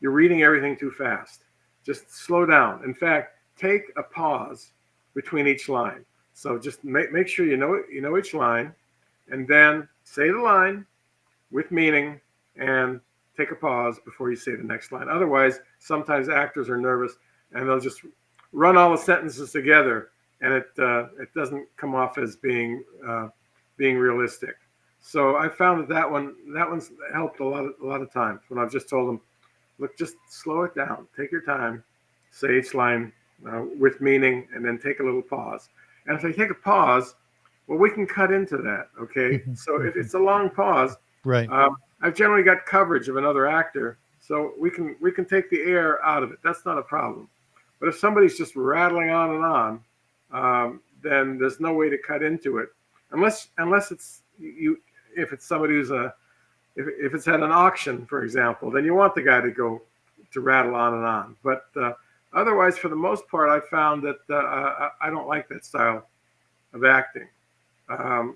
you're reading everything too fast. Just slow down. In fact, take a pause between each line. So just make sure you know each line, and then say the line with meaning, and take a pause before you say the next line. Otherwise, sometimes actors are nervous and they'll just run all the sentences together, and it doesn't come off as being realistic. So I found that one's helped a lot of times when I've just told them, look, just slow it down, take your time, say each line with meaning, and then take a little pause. And if they take a pause, well, we can cut into that. Okay, so if it's a long pause, right? I've generally got coverage of another actor, so we can take the air out of it. That's not a problem. But if somebody's just rattling on and on, then there's no way to cut into it, unless it's you. If it's somebody who's if it's at an auction, for example, then you want the guy to rattle on and on. But otherwise, for the most part, I found that I don't like that style of acting. I'll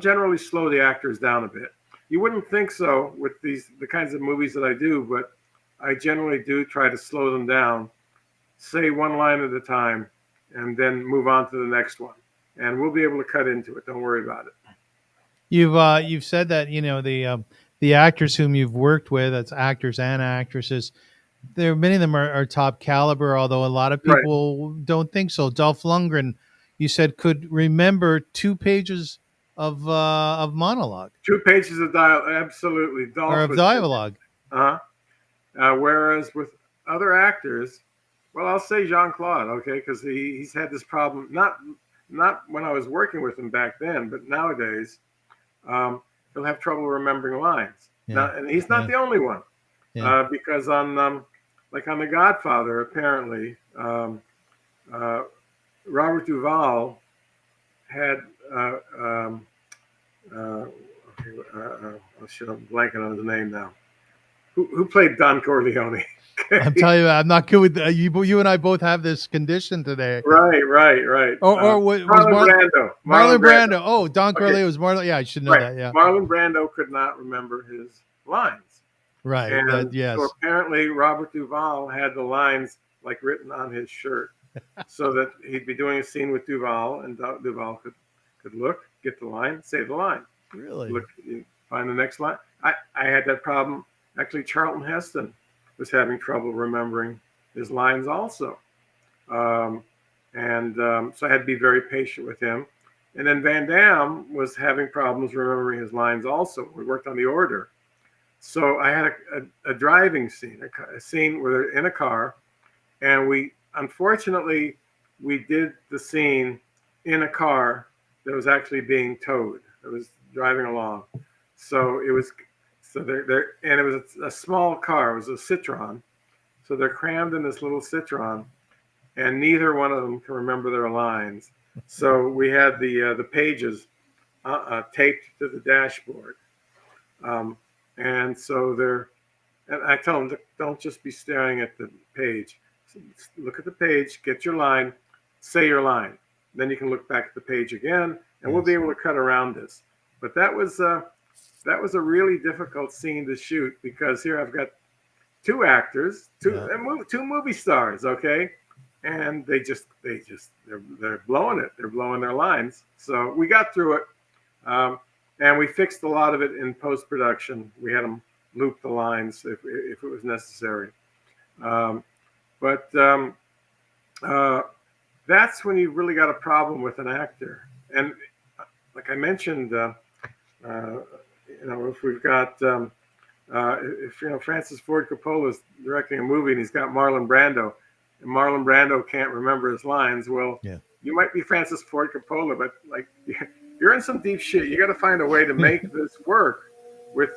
generally slow the actors down a bit. You wouldn't think so with the kinds of movies that I do, but I generally do try to slow them down, say one line at a time, and then move on to the next one. And we'll be able to cut into it. Don't worry about it. You've said that the actors whom you've worked with, that's actors and actresses. There many of them are top caliber, although a lot of Right. people don't think so. Dolph Lundgren, you said, could remember 2 pages of monologue 2 pages of dialogue. Absolutely. or Dolph of was. dialogue. Uh, Whereas with other actors, well, I'll say Jean-Claude, okay, because he's had this problem. Not when I was working with him back then, but nowadays, he'll have trouble remembering lines. Yeah, Now, and he's not yeah, the only one, yeah. because like on The Godfather, apparently, Robert Duvall had okay, oh shit, I'm blanking on his name now. Who played Don Corleone? I'm telling you, I'm not good with you. You and I both have this condition today. Right. Or was Marlon Brando. Marlon Brando? Oh, Don Okay, Corleone was Marlon. Yeah, I should know right. that. Yeah, Marlon Brando could not remember his lines, right. That and so yes. apparently Robert Duvall had the lines like written on his shirt, so that he'd be doing a scene with Duvall, and Duvall could look, get the line, say the line, Really? look, find the next line. I had that problem. Actually, Charlton Heston was having trouble remembering his lines also. Um, so I had to be very patient with him. And then Van Damme was having problems remembering his lines also. We worked on the order. So I had a driving scene, a scene where they're in a car, and unfortunately, we did the scene in a car that was actually being towed. It was driving along. So it was, and it was a small car. It was a Citroen. So they're crammed in this little Citroen, and neither one of them can remember their lines. So we had the pages taped to the dashboard, and so and I tell them, don't just be staring at the page. Look at the page, get your line, say your line. Then you can look back at the page again, and we'll be able to cut around this. But that was a really difficult scene to shoot, because here I've got two actors, two movie stars, okay, and they're blowing it. They're blowing their lines. So we got through it, and we fixed a lot of it in post production. We had them loop the lines if it was necessary. But that's when you really got a problem with an actor. And like I mentioned, if we've got if Francis Ford Coppola is directing a movie and he's got Marlon Brando, and Marlon Brando can't remember his lines, well, Yeah. you might be Francis Ford Coppola, but like you're in some deep shit. You got to find a way to make this work with,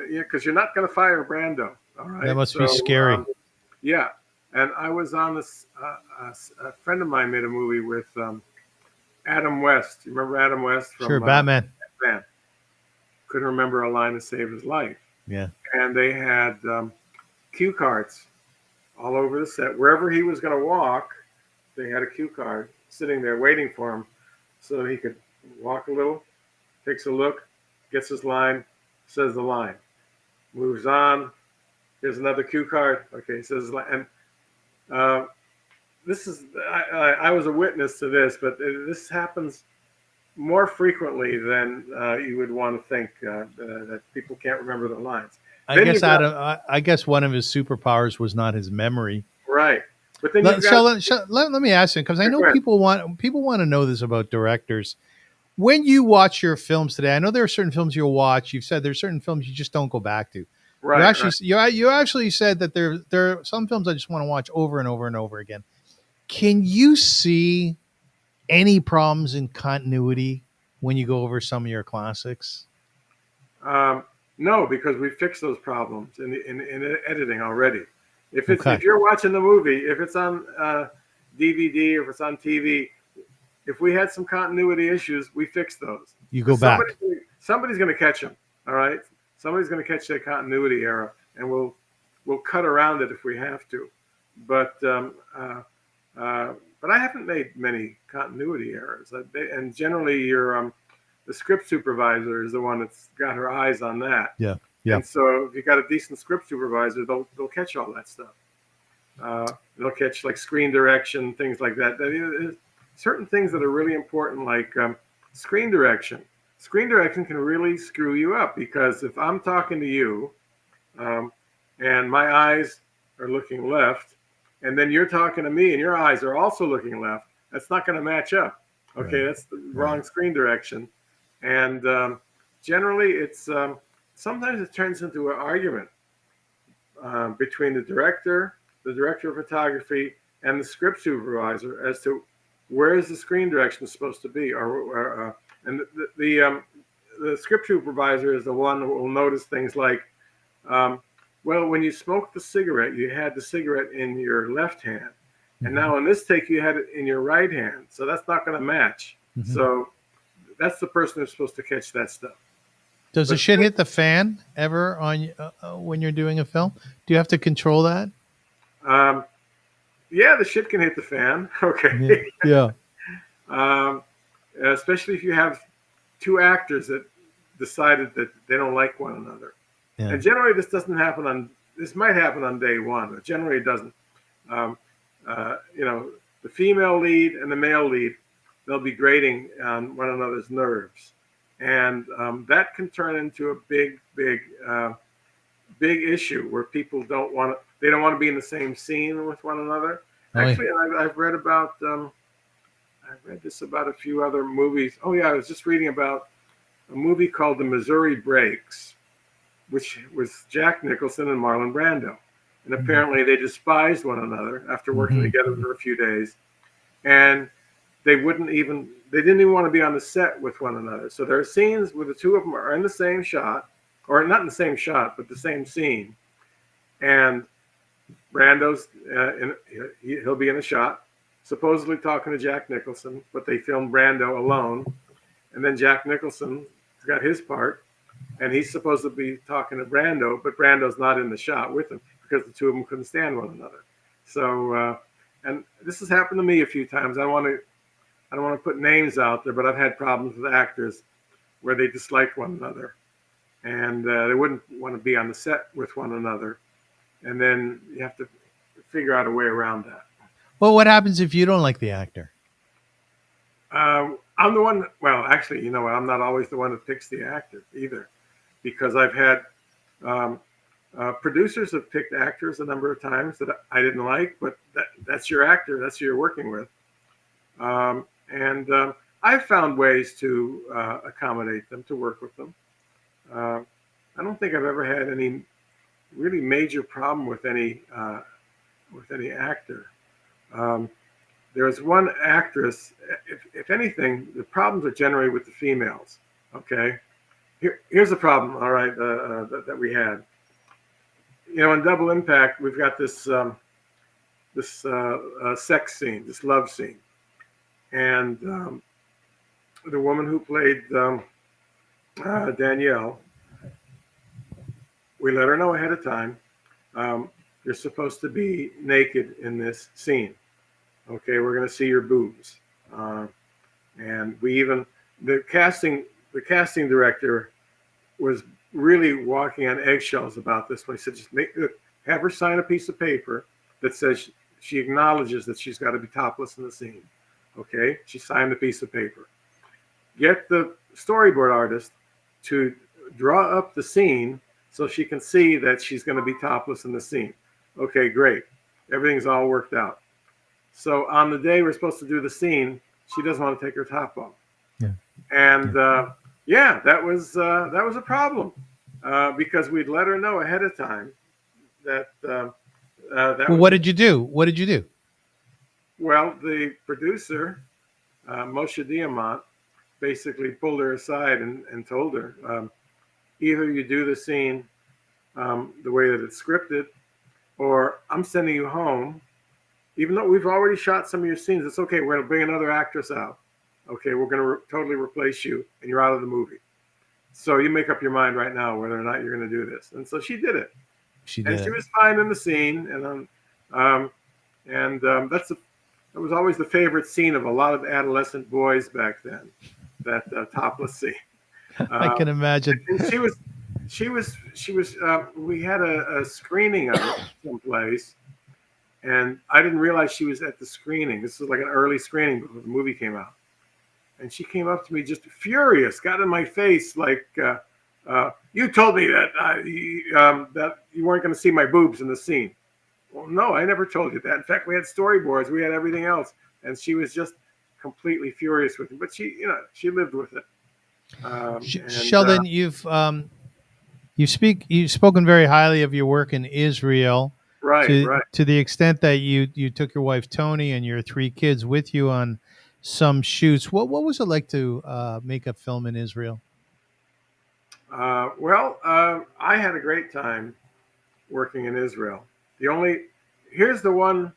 because you're not going to fire Brando. All right. That must be scary. Yeah. And I was on this. A friend of mine made a movie with Adam West. You remember Adam West from Sure, Batman. Batman? Couldn't remember a line to save his life. Yeah. And they had cue cards all over the set. Wherever he was going to walk, they had a cue card sitting there waiting for him, so he could walk a little, takes a look, gets his line, says the line, moves on. Here's another cue card. Okay, says his line. And this is I was a witness to this, but this happens more frequently than you would want to think, that people can't remember their lines. I guess I guess one of his superpowers was not his memory. Right. But then let me ask you, because I know people want to know this about directors. When you watch your films today, I know there are certain films you'll watch. You've said there's certain films you just don't go back to. Right. You actually said that there are some films I just want to watch over and over and over again. Can you see any problems in continuity when you go over some of your classics? No, because we fixed those problems in editing already. If you're watching the movie, if it's on DVD or if it's on TV, if we had some continuity issues, we fixed those. You go back. Somebody's going to catch them. All right, somebody's going to catch that continuity error, and we'll cut around it if we have to. But I haven't made many continuity errors. And generally, the script supervisor is the one that's got her eyes on that. Yeah. Yeah. And so if you got a decent script supervisor, they'll catch all that stuff. They'll catch like screen direction, things like that. Certain things that are really important, like screen direction. screen direction can really screw you up, because if I'm talking to you, um, and my eyes are looking left, and then you're talking to me and your eyes are also looking left, that's not going to match up. Okay, Right. that's the wrong screen direction. And generally, it's sometimes it turns into an argument between the director of photography, and the script supervisor as to where is the screen direction supposed to be, and the script supervisor is the one who will notice things like, um, well, when you smoked the cigarette, you had the cigarette in your left hand, and Mm-hmm. now in this take you had it in your right hand, so that's not going to match. Mm-hmm. So that's the person who's supposed to catch that stuff. Does the But shit hit the fan ever on when you're doing a film? Do you have to control that? um, yeah, the shit can hit the fan. Okay. Yeah. Yeah. um, Especially if you have two actors that decided that they don't like one another. Yeah. And generally, this might happen on day one, but generally it doesn't. Um, the female lead and the male lead, they'll be grating on one another's nerves. And that can turn into a big issue where people they don't want to be in the same scene with one another. Oh, yeah. Actually, I've read this about a few other movies. Oh yeah, I was just reading about a movie called The Missouri Breaks, which was Jack Nicholson and Marlon Brando. And apparently they despised one another after working together for a few days. And they didn't even want to be on the set with one another. So there are scenes where the two of them are in the same shot, or not in the same shot, but the same scene. And Brando's, he'll be in a shot, supposedly talking to Jack Nicholson, but they filmed Brando alone. And then Jack Nicholson's got his part, and he's supposed to be talking to Brando, but Brando's not in the shot with him because the two of them couldn't stand one another. So, and this has happened to me a few times. I don't want to put names out there, but I've had problems with actors where they disliked one another, and they wouldn't want to be on the set with one another. And then you have to figure out a way around that. Well, what happens if you don't like the actor? I'm the one. Well, actually, you know what? I'm not always the one that picks the actor either, because I've had producers have picked actors a number of times that I didn't like, but that's your actor. That's who you're working with. And I've found ways to accommodate them, to work with them. I don't think I've ever had any really major problem with any actor. There's one actress. If anything, the problems are generally with the females. Okay, here's the problem. All right, that we had. You know, in Double Impact, we've got this sex scene, this love scene, and the woman who played Danielle, we let her know ahead of time. You're supposed to be naked in this scene. Okay, we're going to see your boobs, and the casting director was really walking on eggshells about this one. He said, just have her sign a piece of paper that says she acknowledges that she's got to be topless in the scene. Okay, she signed the piece of paper. Get the storyboard artist to draw up the scene so she can see that she's going to be topless in the scene. Okay, great. Everything's all worked out. So on the day we're supposed to do the scene, she doesn't want to take her top off. Yeah. And that was a problem because we'd let her know ahead of time that Well, what did you do? What did you do? Well, the producer, Moshe Diamant, basically pulled her aside and told her, either you do the scene the way that it's scripted, or I'm sending you home. Even though we've already shot some of your scenes, it's okay. We're going to bring another actress out. Okay, we're going to totally replace you, and you're out of the movie. So you make up your mind right now whether or not you're going to do this. And so she did it. She and did. She was fine in the scene, that was always the favorite scene of a lot of adolescent boys back then. That topless scene. I can imagine. And she was. We had a screening of it someplace. And I didn't realize she was at the screening. This was like an early screening before the movie came out. and she came up to me just furious, got in my face like, "You told me that you weren't going to see my boobs in the scene." Well, no, I never told you that. In fact, we had storyboards, we had everything else, and she was just completely furious with me. But she lived with it. Sheldon, you've spoken very highly of your work in Israel, Right, right. to the extent that you took your wife Tony and your 3 kids with you on some shoots. What was it like to make a film in Israel? I had a great time working in Israel. Here's the one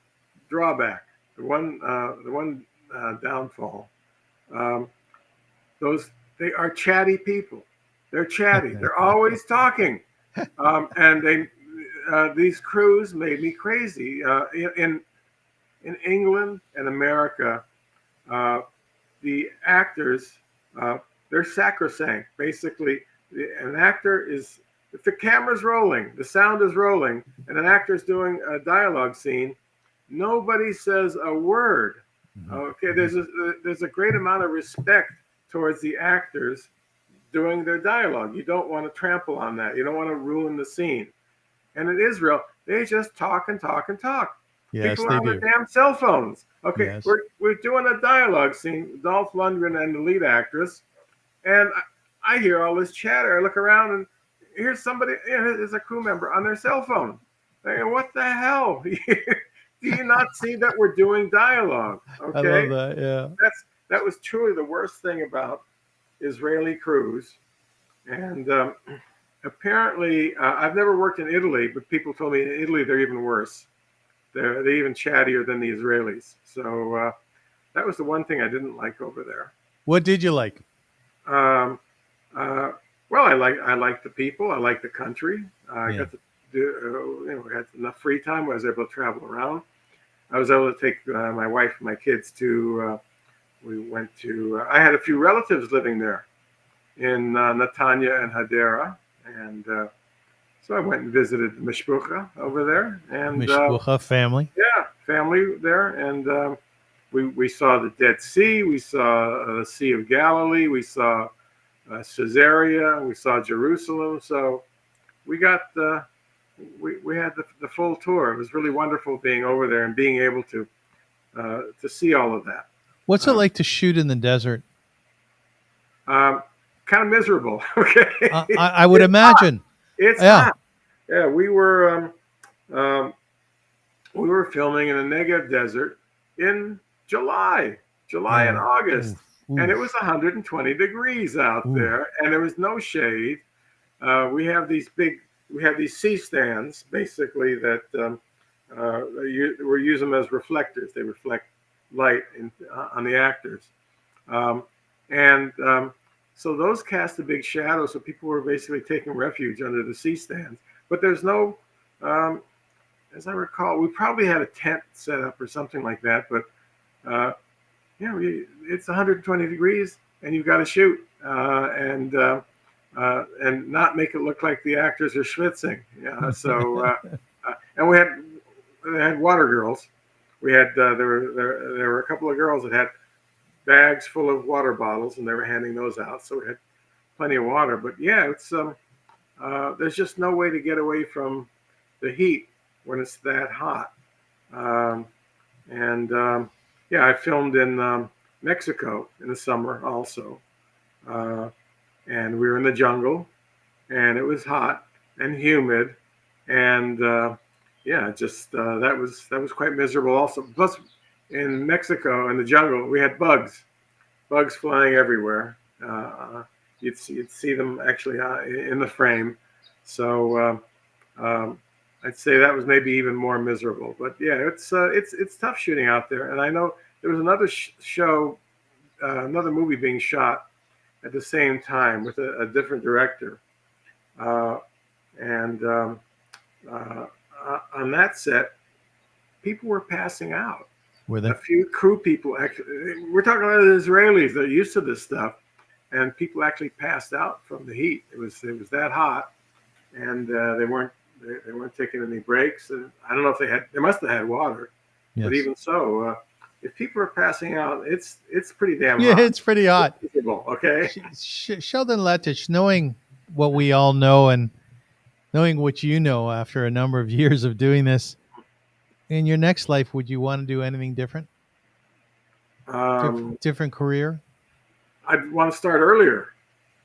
drawback, the one downfall. Um, those They are chatty people. They're chatty. They're always talking, and these crews made me crazy. In England and America, uh, the actors, uh, they're sacrosanct. Basically, an actor is, if the camera's rolling, the sound is rolling, and an actor's doing a dialogue scene, nobody says a word. Okay, there's a great amount of respect towards the actors doing their dialogue. You don't want to trample on that. You don't want to ruin the scene. And in Israel, they just talk and talk and talk. Yes, People are they on their do. damn cell phones. Okay, Yes. we're doing a dialogue scene, Dolph Lundgren and the lead actress, and I hear all this chatter. I look around and here's somebody, there's a crew member on their cell phone. I go, what the hell? Do you not see that we're doing dialogue? I Okay, love that. Yeah. that was truly the worst thing about Israeli crews. And apparently, I've never worked in Italy, but people told me in Italy they're even worse. They're even chattier than the Israelis. So that was the one thing I didn't like over there. What did you like? Um, uh, well, I like the people. I like the country. I got to do. I had enough free time. I was able to travel around. I was able to take my wife and my kids to. We went to. I had a few relatives living there in Netanya and Hadera, and so I went and visited Mishpucha over there, and Mishpucha family. yeah, family there, and we saw the Dead Sea, we saw the Sea of Galilee, we saw Caesarea, we saw Jerusalem. So we got we had the full tour. It was really wonderful being over there and being able to see all of that. What's it like to shoot in the desert? Um, Kind of miserable. Okay, I would imagine. it's Yeah. hot. Yeah, um, we were filming in the Negev desert in July and August, Oof, and it oof, was 120 degrees out oof. there, and there was no shade. We have these C stands basically that we use them as reflectors. They reflect light on the actors, um, and so those cast a big shadow. So people were basically taking refuge under the C stands. But there's no, as I recall, we probably had a tent set up or something like that. But it's 120 degrees, and you've got to shoot and not make it look like the actors are schwitzing. Yeah. So and we had water girls. We had there were a couple of girls that had bags full of water bottles, and they were handing those out. So we had plenty of water. But yeah, it's there's just no way to get away from the heat when it's that hot. Um, and Yeah, I filmed in Mexico in the summer also, and we were in the jungle, and it was hot and humid, and that was quite miserable also. Plus, in Mexico in the jungle, we had bugs flying everywhere. You'd see them actually in the frame. So I'd say that was maybe even more miserable. But yeah, it's tough shooting out there. And I know there was another show, another movie being shot at the same time with a different director, and on that set, people were passing out. Were A they? few crew people actually. We're talking about the Israelis. They're used to this stuff, and people actually passed out from the heat. It was that hot, and they weren't taking any breaks. And I don't know if they must have had water, but Yes. even so, if people are passing out, it's pretty damn Yeah, hot. it's pretty hot. It's visible, okay. Sheldon Lettich, knowing what we all know and knowing what you know after a number of years of doing this, in your next life, would you want to do anything different? Um, Different career? I'd want to start earlier.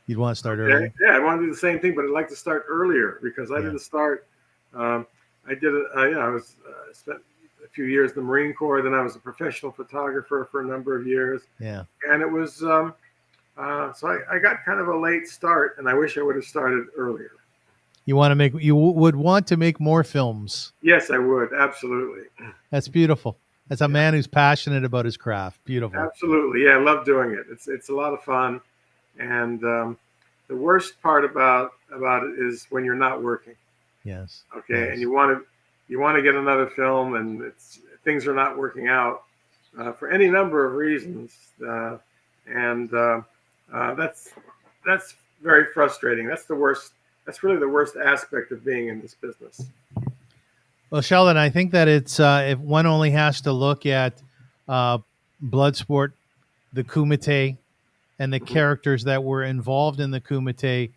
You'd want to start Okay. earlier? Yeah, I want to do the same thing, but I'd like to start earlier because I Yeah. didn't start. Um, I did it. I was spent a few years in the Marine Corps. Then I was a professional photographer for a number of years, Yeah. and it was so I got kind of a late start, and I wish I would have started earlier. You would want to make more films. Yes, I would absolutely, That's beautiful. As a yeah, man who's passionate about his craft, beautiful. absolutely. Yeah, I love doing it. It's a lot of fun, and the worst part about it is when you're not working. Yes. Okay, and Yes. you want to get another film, and things are not working out for any number of reasons, and that's very frustrating. That's the worst. That's really the worst aspect of being in this business. Well, Sheldon, I think that it's if one only has to look at uh, Bloodsport, the Kumite, and the Mhm. characters that were involved in the Kumite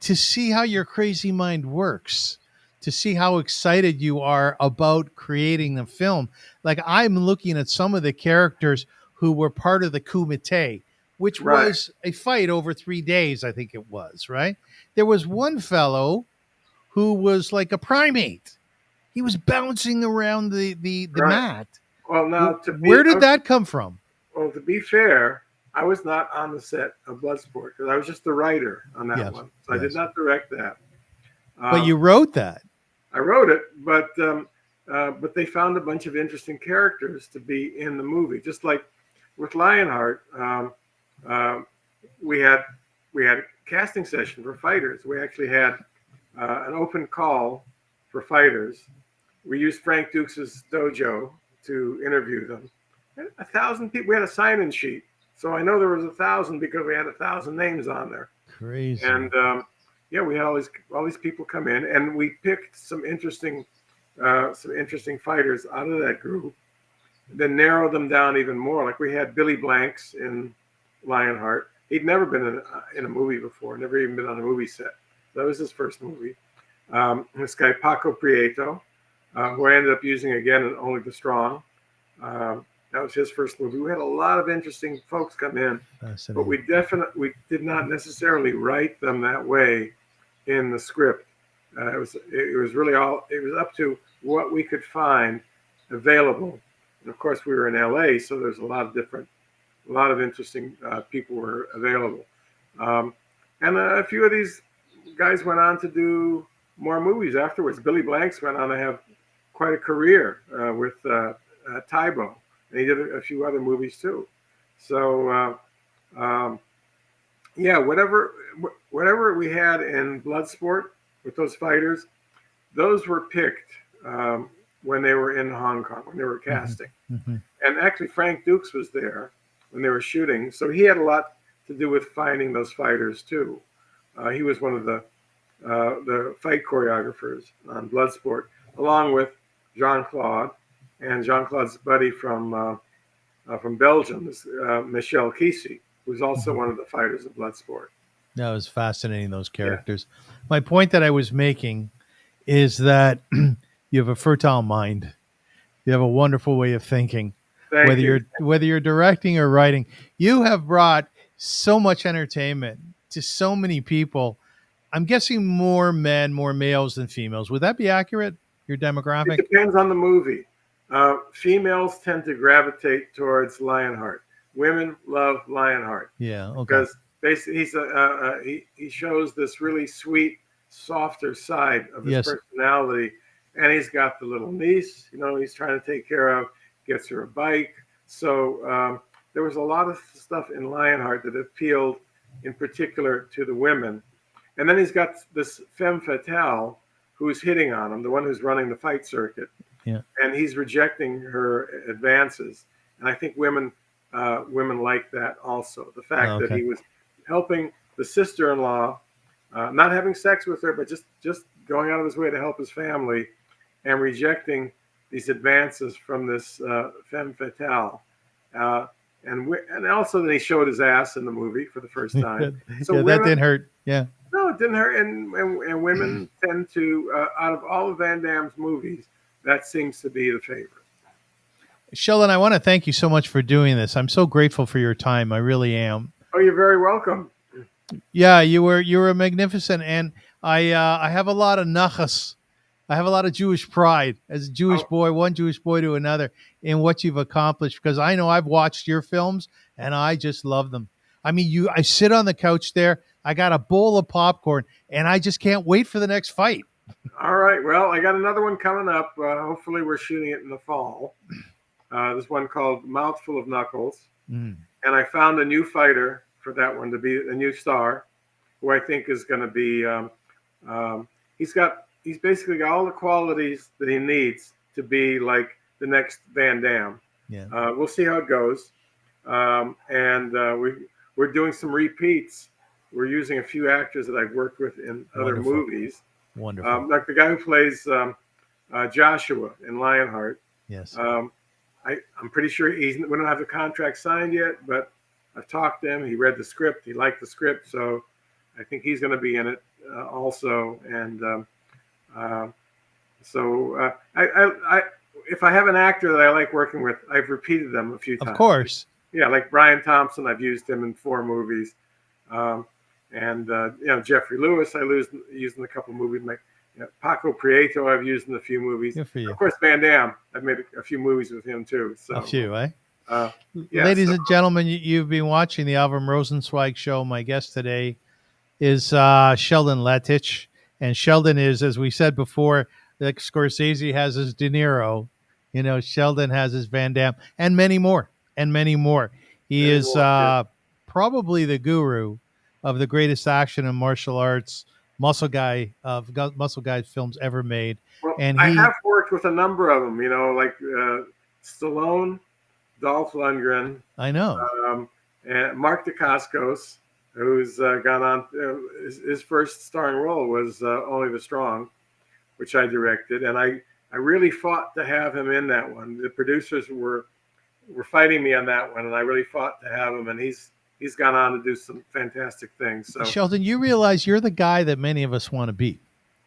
to see how your crazy mind works, to see how excited you are about creating the film. Like I'm looking at some of the characters who were part of the Kumite, which Right, was a fight over 3 days, I think it was, right? There was one fellow who was like a primate. He was bouncing around the right. mat. Well, now Where did that come from? to be fair, I was not on the set of Bloodsport because I was just the writer on that Yes, one, so I did yes. not direct that. But Um, you wrote that. I wrote it, but they found a bunch of interesting characters to be in the movie. Just like with Lionheart, um, we had we had a casting session for fighters. We actually had an open call for fighters. We used Frank Dukes' dojo to interview them. 1,000 people. We had a sign-in sheet, so I know there was 1,000 because we had 1,000 names on there. Crazy. And yeah, we had all these people come in, and we picked some interesting fighters out of that group. Then narrowed them down even more. Like we had Billy Blanks in Lionheart. He'd never been in a movie before, never even been on a movie set. That was his first movie. This guy Paco Prieto, who I ended up using again in Only the Strong. That was his first movie. We had a lot of interesting folks come in, but Fascinating. we did not necessarily write them that way in the script. It was really all it was up to what we could find available. And of course, we were in LA, so there's a lot of interesting people were available. Um, and a few of these guys went on to do more movies afterwards. Billy Blanks went on to have quite a career with Tybo, and he did a few other movies too. So yeah, whatever we had in Bloodsport with those fighters, those were picked when they were in Hong Kong when they were casting. Mm-hmm. And actually, Frank Dukes was there when they were shooting, so he had a lot to do with finding those fighters too. He was one of the fight choreographers on Bloodsport, along with Jean-Claude and Jean-Claude's buddy from Belgium, Michel Kisi, who's also Mm-hmm. one of the fighters of Bloodsport. That was fascinating, those Yeah, characters. My point that I was making is that you have a fertile mind. You have a wonderful way of thinking. thank you. Whether you're directing or writing, you have brought so much entertainment to so many people. I'm guessing more men, more males than females. Would that be accurate? Your It demographic? depends on the movie. Females tend to gravitate towards Lionheart. Women love Lionheart Yeah. Okay. because basically he shows this really sweet, softer side of his Yes. personality, and he's got the little niece, he's trying to take care of, gets her a bike. So there was a lot of stuff in Lionheart that appealed in particular to the women. And then he's got this femme fatale who's hitting on him, the one who's running the fight circuit, Yeah. and he's rejecting her advances. And I think women like that also. The fact that Okay. he was helping the sister-in-law, not having sex with her, but just going out of his way to help his family, and rejecting these advances from this femme fatale. Uh, and also then he showed his ass in the movie for the first time. So Yeah, that women, didn't hurt. Yeah. no, it didn't hurt. And women tend to, out of all of Van Damme's movies, that seems to be the favorite. Sheldon, I want to thank you so much for doing this. I'm so grateful for your time. I really am. Oh, you're very welcome. Yeah, you were magnificent, and I have a lot of nachas. I have a lot of Jewish pride as a Jewish Oh, boy, one Jewish boy to another, in what you've accomplished. Because I know I've watched your films, and I just love them. I mean, I sit on the couch there. I got a bowl of popcorn, and I just can't wait for the next fight. all right. Well, I got another one coming up. Hopefully, we're shooting it in the fall. This one called Mouthful of Knuckles. Mm. And I found a new fighter for that one to be a new star, who I think is going to be. He's basically got all the qualities that he needs to be like the next Van Damme. Yeah. We'll see how it goes, and we're doing some repeats. We're using a few actors that I've worked with in other Wonderful. movies, Wonderful. like the guy who plays Joshua in Lionheart. Yes. I'm pretty sure we don't have the contract signed yet, but I've talked to him. He read the script. He liked the script, so I think he's going to be in it also. And if I have an actor that I like working with, I've repeated them a few times. Of course. Yeah, like Brian Thompson, I've used him in 4 movies, and Jeffrey Lewis, I used in a couple movies. Paco Prieto, I've used in a few movies. Good for you. Of course, Van Damme, I've made a few movies with him too. So, A few, eh? yeah, Ladies and gentlemen, you've been watching the Avrum Rosensweig show. My guest today is Sheldon Lettich. And Sheldon is, as we said before, like Scorsese has his De Niro. Sheldon has his Van Damme, and many more, and many more. He Many is more, yeah. probably the guru of the greatest action and martial arts muscle guy films ever made. Well, And I have worked with a number of them, like Stallone, Dolph Lundgren, I know. and Mark Dacascos, who's gone on. His first starring role was Only the Strong, which I directed, and I really fought to have him in that one. The producers were fighting me on that one, and I really fought to have him, and he's gone on to do some fantastic things. So, Sheldon, you realize you're the guy that many of us want to be.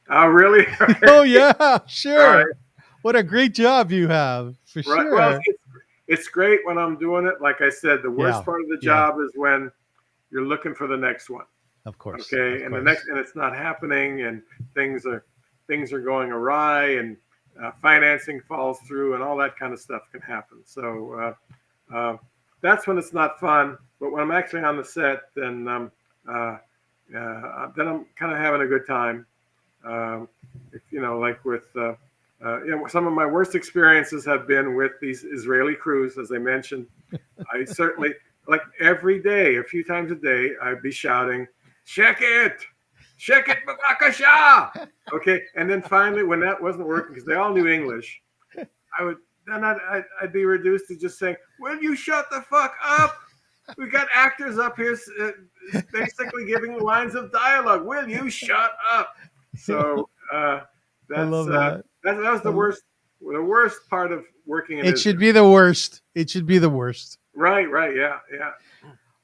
oh, really? Oh yeah, sure. Right. What a great job you have, for Right. sure. Well, it's great when I'm doing it. Like I said, the worst Yeah. part of the job is when you're looking for the next one. Of course. Okay, of and course. and it's not happening, and things are going awry, and financing falls through, and all that kind of stuff can happen. So that's when it's not fun. But when I'm actually on the set, then I'm kind of having a good time. Like with some of my worst experiences have been with these Israeli crews, as I mentioned. I certainly, like every day, a few times a day, I'd be shouting, "Check it, b'vakasha." Okay, and then finally, when that wasn't working, because they all knew English, I'd be reduced to just saying, "Will you shut the fuck up? We got actors up here basically giving lines of dialogue. Will you shut up?" So I love that. That was the worst part of working in It should be the worst. It should be the worst. Right, yeah.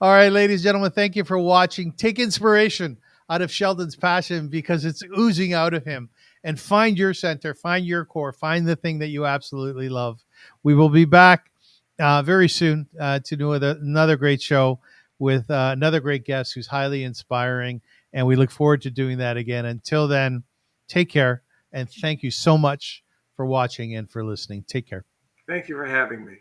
All right, ladies and gentlemen, thank you for watching. Take inspiration out of Sheldon's passion, because it's oozing out of him. And find your center, find your core, find the thing that you absolutely love. We will be back very soon to do another great show with another great guest who's highly inspiring. And we look forward to doing that again. Until then, take care. And thank you so much for watching and for listening. Take care. Thank you for having me.